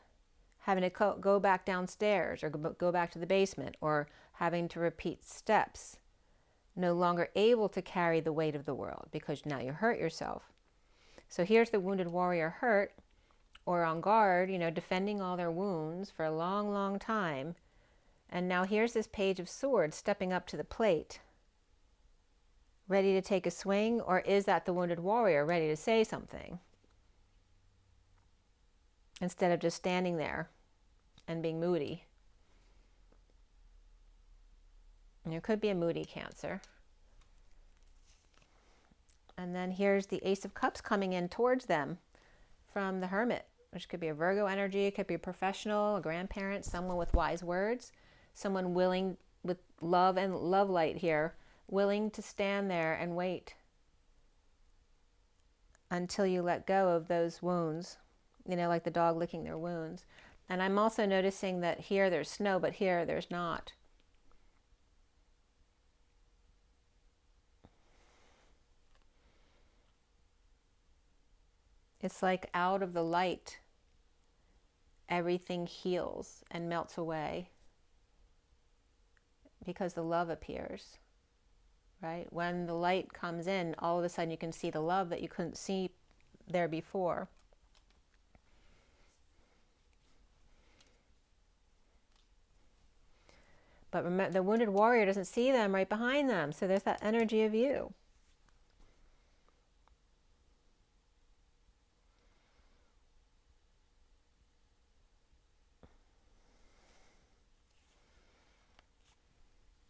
[SPEAKER 1] having to go back downstairs or go back to the basement, or having to repeat steps, no longer able to carry the weight of the world because now you hurt yourself. So here's the wounded warrior hurt or on guard, you know, defending all their wounds for a long, long time. And now here's this Page of Swords stepping up to the plate, ready to take a swing, or is that the wounded warrior ready to say something? Instead of just standing there and being moody. And it could be a moody Cancer. And then here's the Ace of Cups coming in towards them from the Hermit, which could be a Virgo energy. It could be a professional, a grandparent, someone with wise words, someone willing, with love and love light here, willing to stand there and wait until you let go of those wounds, you know, like the dog licking their wounds. And I'm also noticing that here there's snow, but here there's not. It's like out of the light, everything heals and melts away because the love appears, right? When the light comes in, all of a sudden you can see the love that you couldn't see there before. But remember, the wounded warrior doesn't see them right behind them, so there's that energy of you.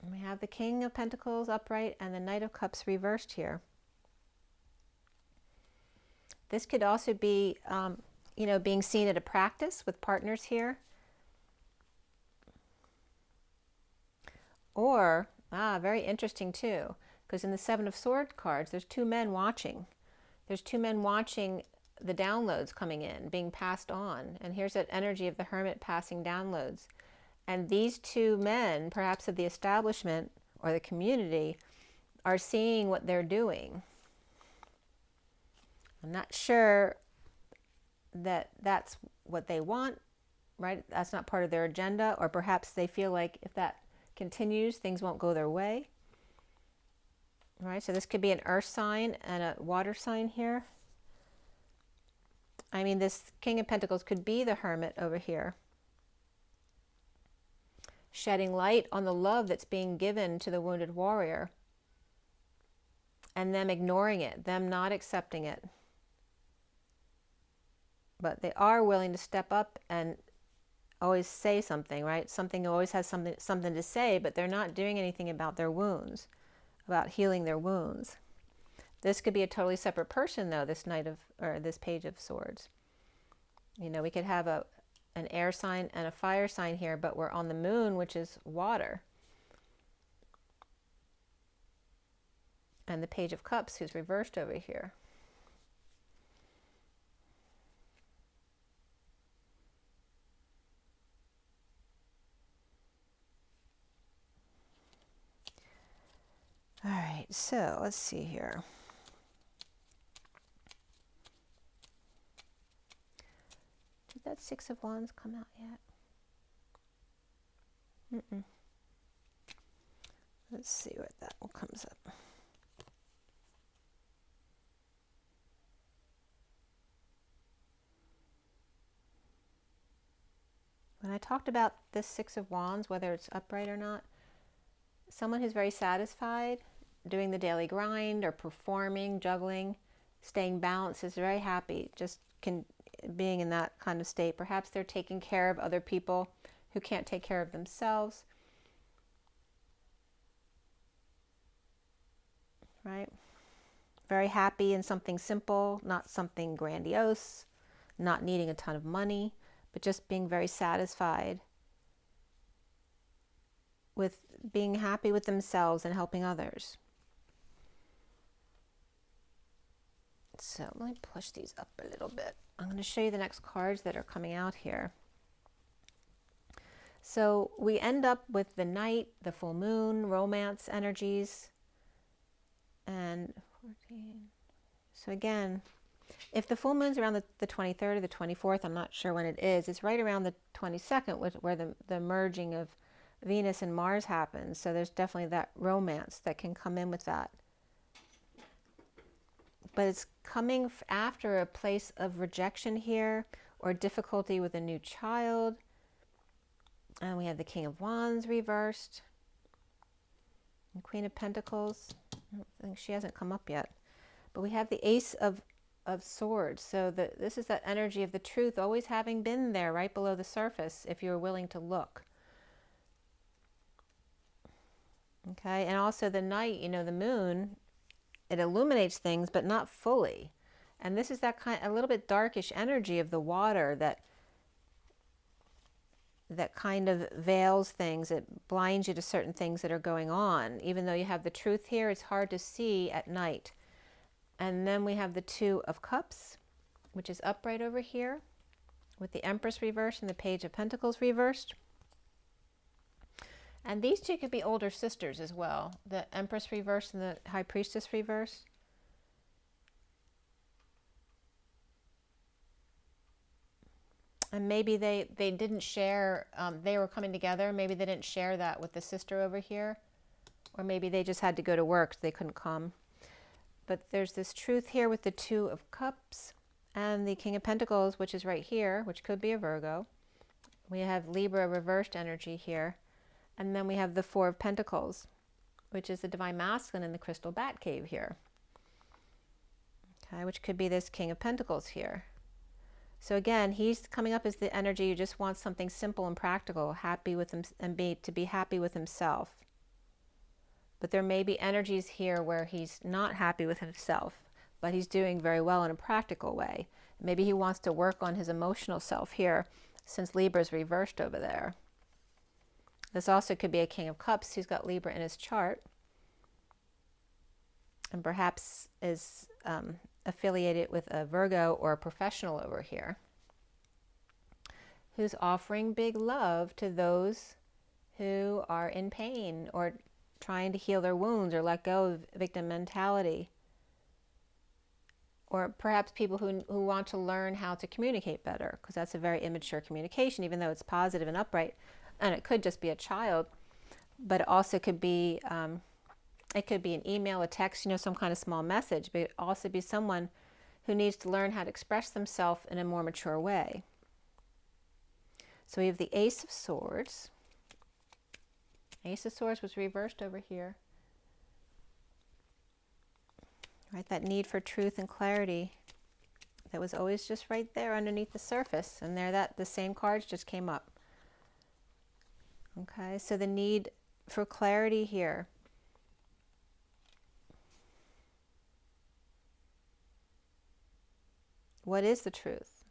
[SPEAKER 1] And we have the King of Pentacles upright and the Knight of Cups reversed here. This could also be, you know, being seen at a practice with partners here. Or, very interesting too, because in the Seven of Swords cards, there's 2 men watching. There's 2 men watching the downloads coming in, being passed on. And here's that energy of the Hermit passing downloads. And these 2 men, perhaps of the establishment or the community, are seeing what they're doing. I'm not sure that that's what they want, right? That's not part of their agenda, or perhaps they feel like if that continues, things won't go their way. All right, so this could be an earth sign and a water sign here. I mean, this King of Pentacles could be the Hermit over here, shedding light on the love that's being given to the wounded warrior, and them ignoring it, them not accepting it. But they are willing to step up and always say something, right? Something always has something to say, but they're not doing anything about their wounds, about healing their wounds. This could be a totally separate person, though, this this Page of Swords. You know, we could have an air sign and a fire sign here, but we're on the moon, which is water. And the Page of Cups, who's reversed over here. All right, so let's see here. Did that Six of Wands come out yet? Let's see what that one comes up. When I talked about this Six of Wands, whether it's upright or not, someone who's very satisfied doing the daily grind or performing, juggling, staying balanced, is very happy just being in that kind of state. Perhaps they're taking care of other people who can't take care of themselves, right? Very happy in something simple, not something grandiose, not needing a ton of money, but just being very satisfied with being happy with themselves and helping others. So let me push these up a little bit. I'm going to show you the next cards that are coming out here. So we end up with the Knight, the full moon, romance energies, and 14. So again, if the full moon's around the 23rd or the 24th, I'm not sure when it is, it's right around the 22nd where the merging of Venus and Mars happens. So there's definitely that romance that can come in with that. But it's coming after a place of rejection here, or difficulty with a new child. And we have the King of Wands reversed, and Queen of Pentacles. I think she hasn't come up yet. But we have the Ace of Swords. So this is that energy of the truth always having been there right below the surface if you're willing to look. Okay, and also the Knight, you know, the moon, it illuminates things, but not fully. And this is that kind, a little bit darkish energy of the water that kind of veils things. It blinds you to certain things that are going on. Even though you have the truth here, it's hard to see at night. And then we have the Two of Cups, which is upright over here, with the Empress reversed and the Page of Pentacles reversed. And these two could be older sisters as well. The Empress reversed and the High Priestess reversed. And maybe they didn't share, they were coming together. Maybe they didn't share that with the sister over here. Or maybe they just had to go to work, so they couldn't come. But there's this truth here with the Two of Cups and the King of Pentacles, which is right here, which could be a Virgo. We have Libra reversed energy here. And then we have the Four of Pentacles, which is the Divine Masculine in the Crystal Bat Cave here. Okay, which could be this King of Pentacles here. So again, he's coming up as the energy who just wants something simple and practical, happy with him, and to be happy with himself. But there may be energies here where he's not happy with himself, but he's doing very well in a practical way. Maybe he wants to work on his emotional self here, since Libra's reversed over there. This also could be a King of Cups who's got Libra in his chart, and perhaps is affiliated with a Virgo or a professional over here, who's offering big love to those who are in pain or trying to heal their wounds or let go of victim mentality. Or perhaps people who want to learn how to communicate better, because that's a very immature communication, even though it's positive and upright. And it could just be a child, but it also could be, it could be an email, a text, you know, some kind of small message, but it could also be someone who needs to learn how to express themselves in a more mature way. So we have the Ace of Swords. Ace of Swords was reversed over here. Right, that need for truth and clarity that was always just right there underneath the surface. And there, the same cards just came up. Okay, so the need for clarity here. What is the truth?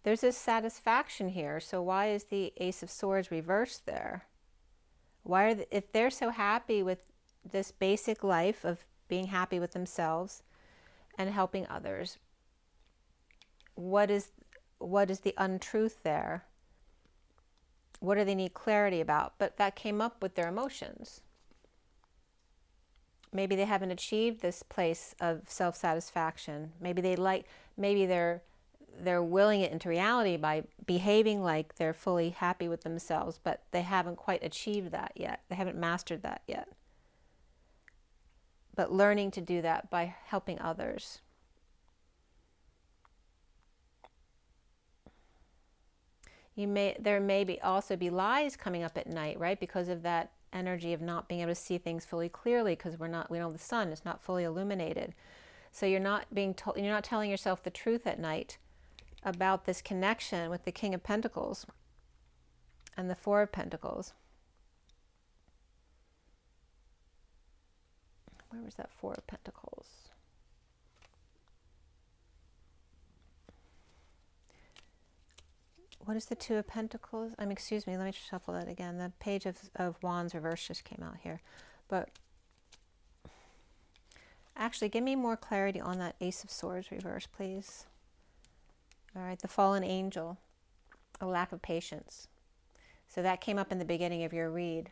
[SPEAKER 1] There's this satisfaction here, so why is the Ace of Swords reversed there? Why are if they're so happy with this basic life of being happy with themselves and helping others, what is the untruth there? What do they need clarity about? But that came up with their emotions. Maybe they haven't achieved this place of self-satisfaction. Maybe they're willing it into reality by behaving like they're fully happy with themselves, but they haven't quite achieved that yet. They haven't mastered that yet. But learning to do that by helping others. There may also be lies coming up at night, right? Because of that energy of not being able to see things fully clearly, because we know the sun is not fully illuminated. So you're not telling yourself the truth at night about this connection with the King of Pentacles and the Four of Pentacles. Where was that Four of Pentacles? what is the Two of Pentacles? Excuse me, let me shuffle that again. The Page of Wands reverse just came out here. But actually, give me more clarity on that Ace of Swords reverse, please. All right, the Fallen Angel, a lack of patience. So that came up in the beginning of your read.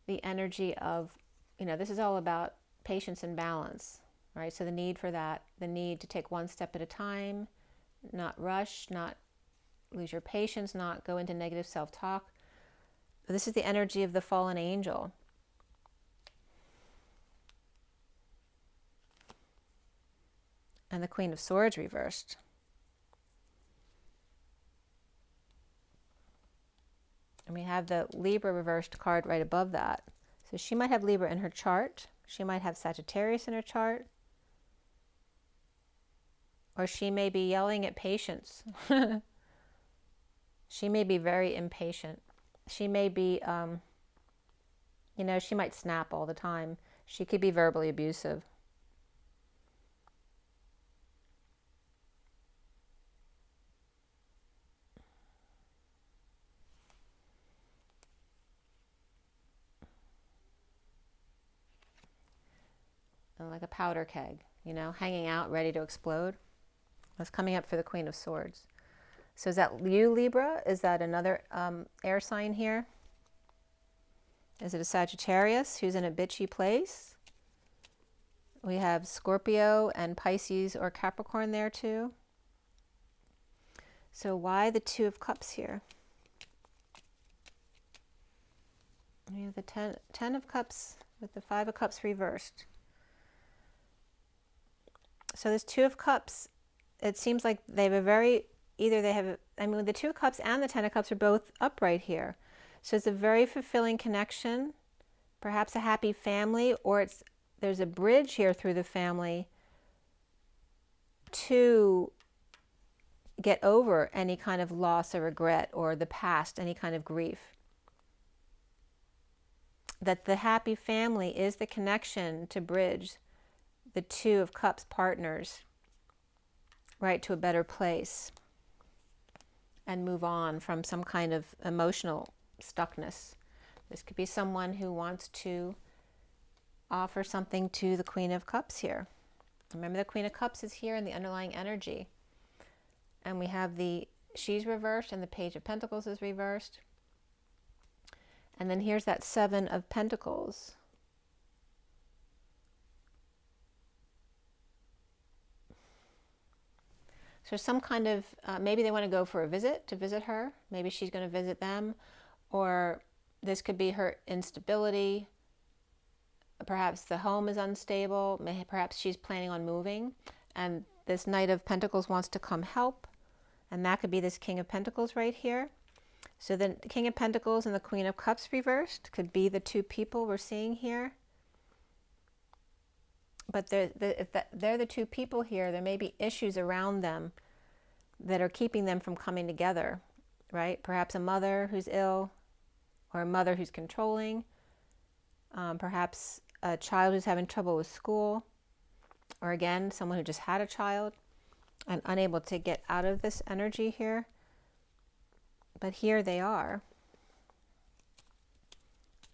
[SPEAKER 1] The energy of, this is all about patience and balance, right? So the need for that, the need to take one step at a time, not rush, not lose your patience, not go into negative self-talk. This is the energy of the fallen angel. And the Queen of Swords reversed. And we have the Libra reversed card right above that. So she might have Libra in her chart. She might have Sagittarius in her chart. Or she may be yelling at patience. She may be very impatient. She may be, she might snap all the time. She could be verbally abusive. And like a powder keg, hanging out, ready to explode. That's coming up for the Queen of Swords. So is that you, Libra? Is that another air sign here? Is it a Sagittarius who's in a bitchy place? We have Scorpio and Pisces or Capricorn there too. So why the Two of Cups here? We have the Ten of Cups with the Five of Cups reversed. So this Two of Cups, it seems like they have a very, the Two of Cups and the Ten of Cups are both upright here. So it's a very fulfilling connection, perhaps a happy family, or there's a bridge here through the family to get over any kind of loss or regret or the past, any kind of grief. That the happy family is the connection to bridge the Two of Cups partners, right, to a better place and move on from some kind of emotional stuckness. This could be someone who wants to offer something to the Queen of Cups here. Remember, the Queen of Cups is here in the underlying energy. And we have she's reversed and the Page of Pentacles is reversed. And then here's that Seven of Pentacles. So some kind of, maybe they want to go for a visit, to visit her. Maybe she's going to visit them. Or this could be her instability. Perhaps the home is unstable. Perhaps she's planning on moving. And this Knight of Pentacles wants to come help. And that could be this King of Pentacles right here. So the King of Pentacles and the Queen of Cups reversed could be the two people we're seeing here. But if they're the two people here, there may be issues around them that are keeping them from coming together, right? Perhaps a mother who's ill, or a mother who's controlling, perhaps a child who's having trouble with school, or again, someone who just had a child and unable to get out of this energy here. But here they are.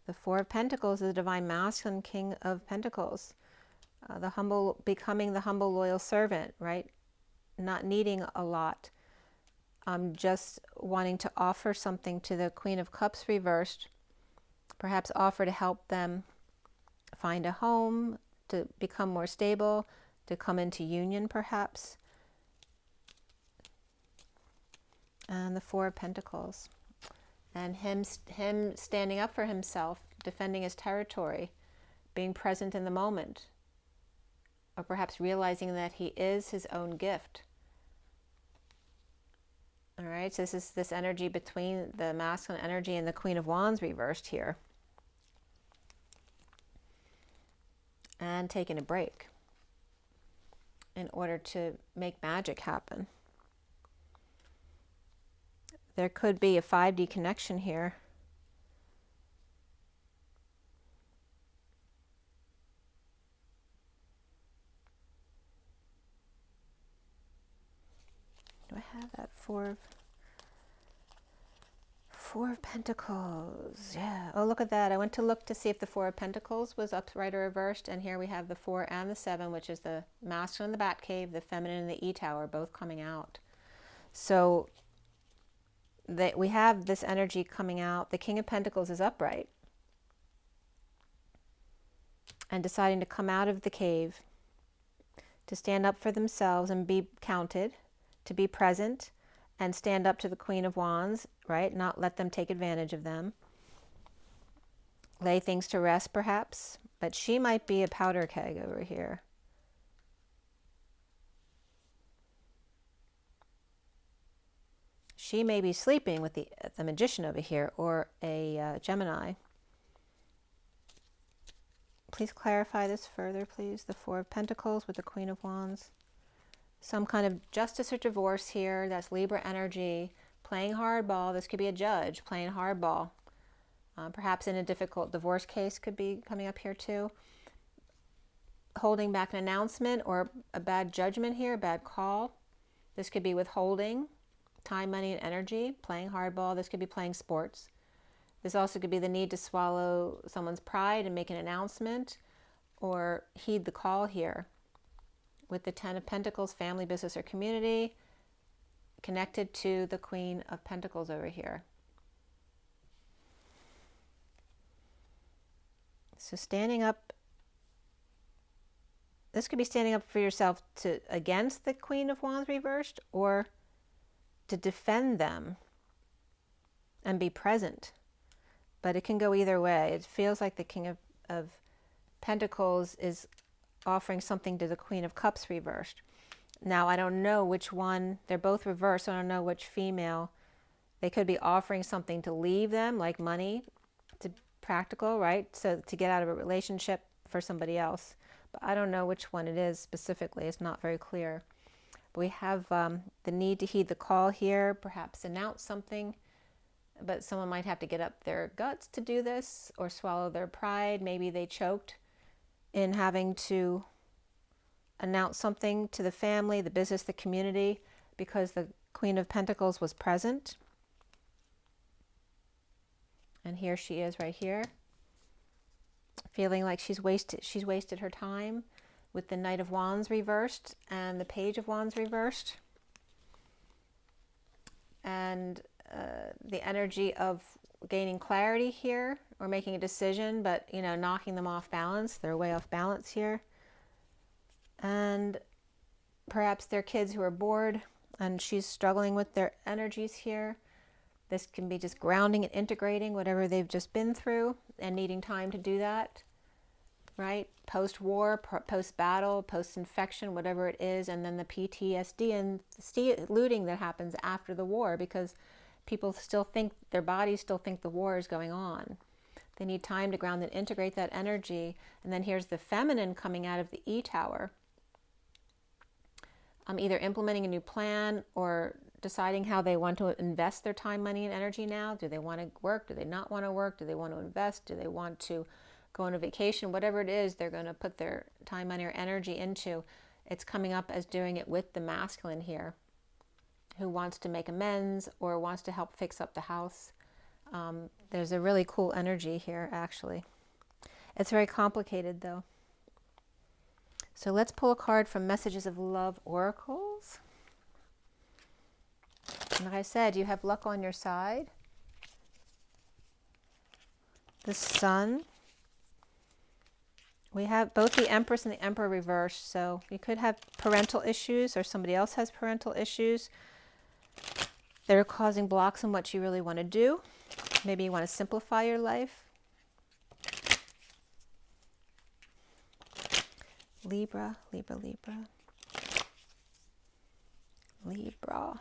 [SPEAKER 1] The Four of Pentacles is the Divine Masculine, King of Pentacles. Becoming the humble, loyal servant, right? Not needing a lot. Just wanting to offer something to the Queen of Cups reversed. Perhaps offer to help them find a home, to become more stable, to come into union perhaps. And the Four of Pentacles. And him standing up for himself, defending his territory, being present in the moment. Or perhaps realizing that he is his own gift. All right, so this is this energy between the masculine energy and the Queen of Wands reversed here. And taking a break in order to make magic happen. There could be a 5D connection here. Do I have that Four of Pentacles. Yeah. Oh, look at that. I went to look to see if the Four of Pentacles was upright or reversed, and here we have the 4 and the 7, which is the masculine in the Bat Cave, the feminine in the E Tower, both coming out. So we have this energy coming out. The King of Pentacles is upright and deciding to come out of the cave, to stand up for themselves and be counted, to be present and stand up to the Queen of Wands, right? Not let them take advantage of them. Lay things to rest, perhaps. But she might be a powder keg over here. She may be sleeping with the Magician over here, or a Gemini. Please clarify this further, please. The 4 of Pentacles with the Queen of Wands. Some kind of justice or divorce here. That's Libra energy. Playing hardball. This could be a judge playing hardball. Perhaps in a difficult divorce case could be coming up here too. Holding back an announcement or a bad judgment here, a bad call. This could be withholding time, money, and energy. Playing hardball. This could be playing sports. This also could be the need to swallow someone's pride and make an announcement or heed the call here. With the 10 of Pentacles, family, business, or community, connected to the Queen of Pentacles over here. So standing up, this could be standing up for yourself against the Queen of Wands reversed, or to defend them and be present. But it can go either way. It feels like the King of Pentacles is offering something to the Queen of Cups reversed. Now, I don't know which one. They're both reversed, so I don't know which female. They could be offering something to leave them, like money, to practical, right? So to get out of a relationship for somebody else. But I don't know which one it is specifically. It's not very clear. But we have the need to heed the call here, perhaps announce something. But someone might have to get up their guts to do this, or swallow their pride. Maybe they choked in having to announce something to the family, the business, the community, because the Queen of Pentacles was present. And here she is right here, feeling like she's wasted her time, with the Knight of Wands reversed and the Page of Wands reversed. And the energy of gaining clarity here, or making a decision, but, you know, knocking them off balance. They're way off balance here. And perhaps they're kids who are bored, and she's struggling with their energies here. This can be just grounding and integrating whatever they've just been through, and needing time to do that, right? Post-war, post-battle, post-infection, whatever it is, and then the PTSD and looting that happens after the war, because people still think, their bodies still think the war is going on. They need time to ground and integrate that energy. And then here's the feminine coming out of the E Tower. Either implementing a new plan or deciding how they want to invest their time, money, and energy now. Do they want to work? Do they not want to work? Do they want to invest? Do they want to go on a vacation? Whatever it is they're going to put their time, money, or energy into, it's coming up as doing it with the masculine here, who wants to make amends or wants to help fix up the house. There's a really cool energy here, actually. It's very complicated, though. So let's pull a card from Messages of Love Oracles. And like I said, you have luck on your side. The Sun. We have both the Empress and the Emperor reversed, so you could have parental issues, or somebody else has parental issues. They're causing blocks in what you really want to do. Maybe you want to simplify your life. Libra, Libra, Libra. Libra.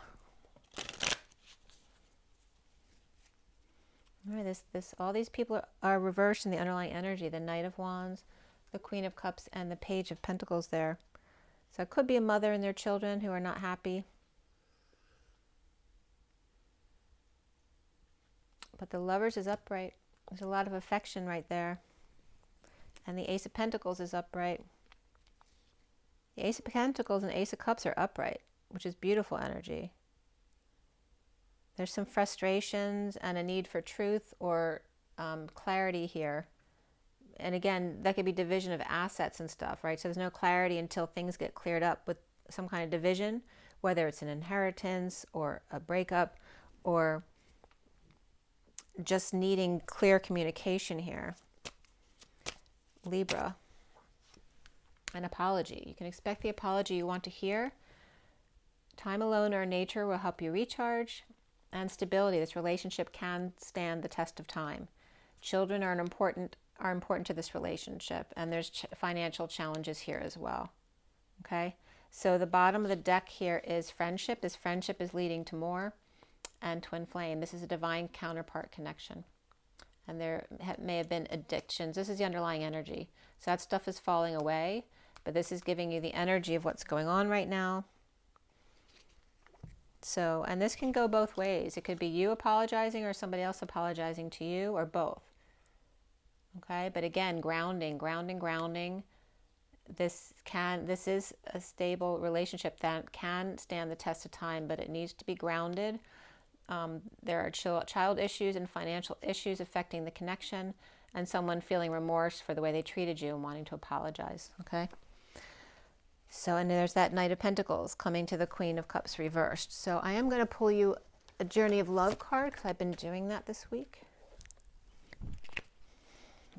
[SPEAKER 1] All right, all these people are reversed in the underlying energy. The Knight of Wands, the Queen of Cups, and the Page of Pentacles there. So it could be a mother and their children who are not happy. But the Lovers is upright. There's a lot of affection right there. And the Ace of Pentacles is upright. The Ace of Pentacles and Ace of Cups are upright, which is beautiful energy. There's some frustrations and a need for truth or clarity here. And again, that could be division of assets and stuff, right? So there's no clarity until things get cleared up with some kind of division, whether it's an inheritance or a breakup or just needing clear communication here. Libra, an apology. You can expect the apology you want to hear. Time alone or nature will help you recharge. And stability. This relationship can stand the test of time. Children are important to this relationship, and there's financial challenges here as well. Okay, so the bottom of the deck here is friendship. This friendship is leading to more, and twin flame. This is a divine counterpart connection, and there may have been addictions. This is the underlying energy. So that stuff is falling away, but this is giving you the energy of what's going on right now. So, and this can go both ways. It could be you apologizing or somebody else apologizing to you, or both. Okay, but again, grounding. This is a stable relationship that can stand the test of time, but it needs to be grounded. There are child issues and financial issues affecting the connection, and someone feeling remorse for the way they treated you and wanting to apologize. Okay. So, and there's that Knight of Pentacles coming to the Queen of Cups reversed. So I am going to pull you a Journey of Love card because I've been doing that this week.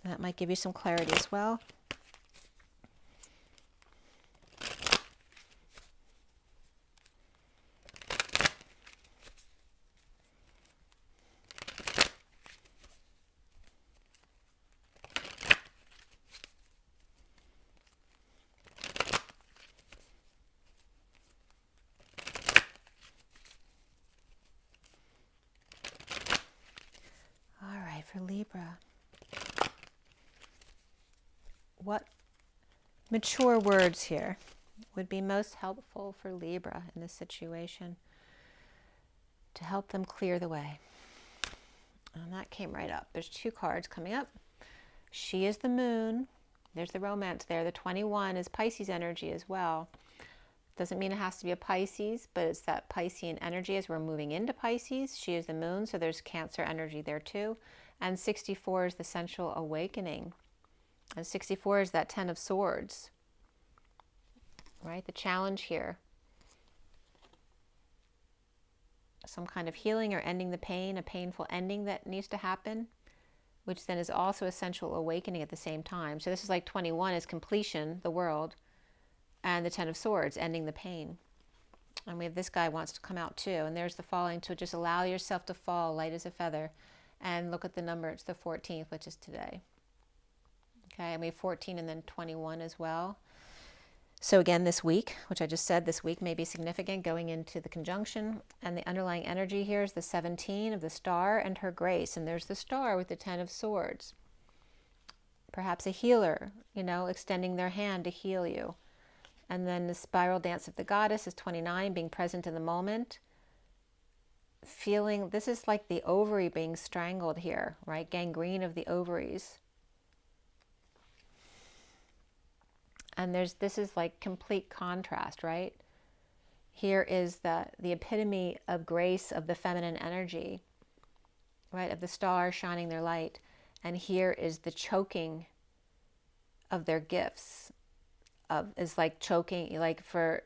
[SPEAKER 1] That might give you some clarity as well. For Libra, what mature words here would be most helpful for Libra in this situation to help them clear the way? And that came right up. There's two cards coming up. She is the moon. There's the romance there. The 21 is Pisces energy as well. Doesn't mean it has to be a Pisces, but it's that Piscean energy as we're moving into Pisces. She is the moon, so there's Cancer energy there too. And 64 is the sensual awakening. And 64 is that 10 of Swords, right? The challenge here. Some kind of healing or ending the pain, a painful ending that needs to happen, which then is also a sensual awakening at the same time. So this is like 21 is completion, the world, and the 10 of Swords, ending the pain. And we have this guy wants to come out too. And there's the falling, to just allow yourself to fall light as a feather. And look at the number, it's the 14th, which is today. Okay, and we have 14 and then 21 as well. So again, this week, which I just said, this week may be significant going into the conjunction. And the underlying energy here is the 17 of the star and her grace. And there's the star with the 10 of Swords. Perhaps a healer, you know, extending their hand to heal you. And then the spiral dance of the goddess is 29, being present in the moment. Feeling, this is like the ovary being strangled here, right? Gangrene of the ovaries. And this is like complete contrast, right? Here is the epitome of grace of the feminine energy, right? Of the stars shining their light. And here is the choking of their gifts. Is like choking, like for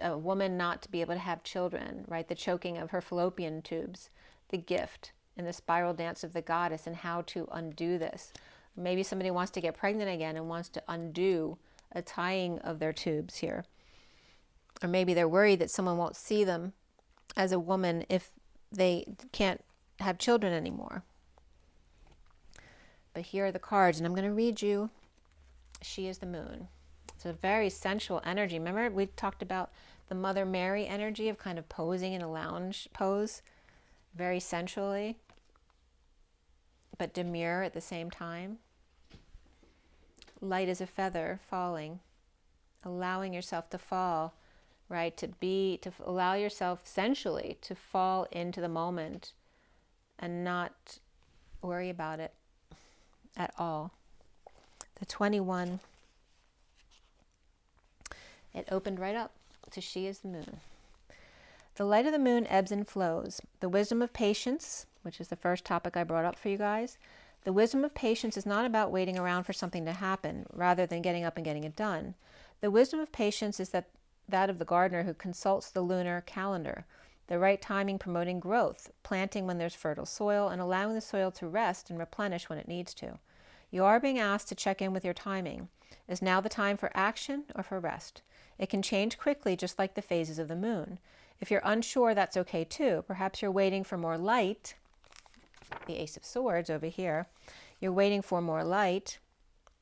[SPEAKER 1] a woman not to be able to have children, right? The choking of her fallopian tubes, the gift in the spiral dance of the goddess, and how to undo this. Maybe somebody wants to get pregnant again and wants to undo a tying of their tubes here. Or maybe they're worried that someone won't see them as a woman if they can't have children anymore. But here are the cards, and I'm going to read you. She is the moon. It's a very sensual energy. Remember, we talked about the Mother Mary energy of kind of posing in a lounge pose, very sensually, but demure at the same time. Light as a feather falling, allowing yourself to fall, right? To allow yourself sensually to fall into the moment and not worry about it at all. The 21, it opened right up to She is the Moon. The light of the moon ebbs and flows. The wisdom of patience, which is the first topic I brought up for you guys. The wisdom of patience is not about waiting around for something to happen, rather than getting up and getting it done. The wisdom of patience is that of the gardener who consults the lunar calendar. The right timing promoting growth, planting when there's fertile soil, and allowing the soil to rest and replenish when it needs to. You are being asked to check in with your timing. Is now the time for action or for rest? It can change quickly, just like the phases of the moon. If you're unsure, that's okay too. Perhaps you're waiting for more light, the Ace of Swords over here. You're waiting for more light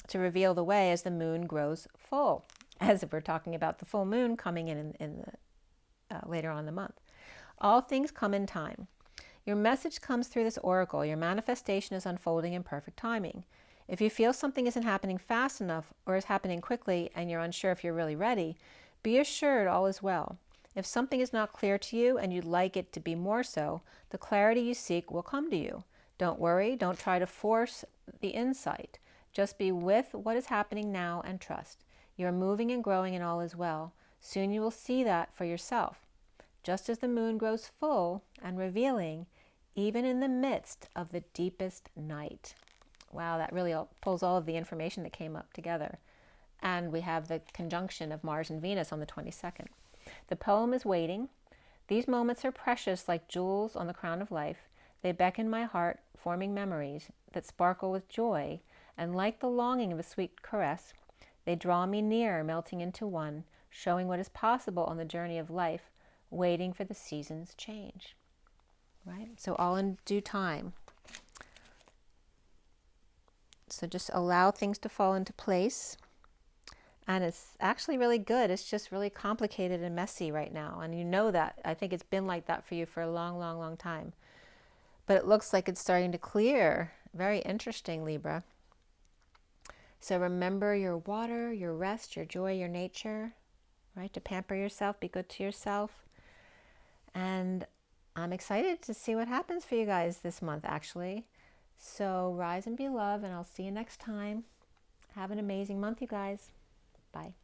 [SPEAKER 1] to reveal the way as the moon grows full, as if we're talking about the full moon coming in the later on in the month. All things come in time. Your message comes through this oracle. Your manifestation is unfolding in perfect timing. If you feel something isn't happening fast enough or is happening quickly and you're unsure if you're really ready, be assured all is well. If something is not clear to you and you'd like it to be more so, the clarity you seek will come to you. Don't worry, don't try to force the insight. Just be with what is happening now and trust. You are moving and growing and all is well. Soon you will see that for yourself. Just as the moon grows full and revealing, even in the midst of the deepest night. Wow, that really pulls all of the information that came up together. And we have the conjunction of Mars and Venus on the 22nd. The poem is waiting. These moments are precious like jewels on the crown of life. They beckon my heart, forming memories that sparkle with joy, and like the longing of a sweet caress, they draw me near, melting into one, showing what is possible on the journey of life, waiting for the seasons' change. Right? So all in due time. So just allow things to fall into place. And it's actually really good. It's just really complicated and messy right now. And you know that. I think it's been like that for you for a long, long, long time. But it looks like it's starting to clear. Very interesting, Libra. So remember your water, your rest, your joy, your nature, right? To pamper yourself, be good to yourself. And I'm excited to see what happens for you guys this month, actually. So rise and be loved, and I'll see you next time. Have an amazing month, you guys. Bye.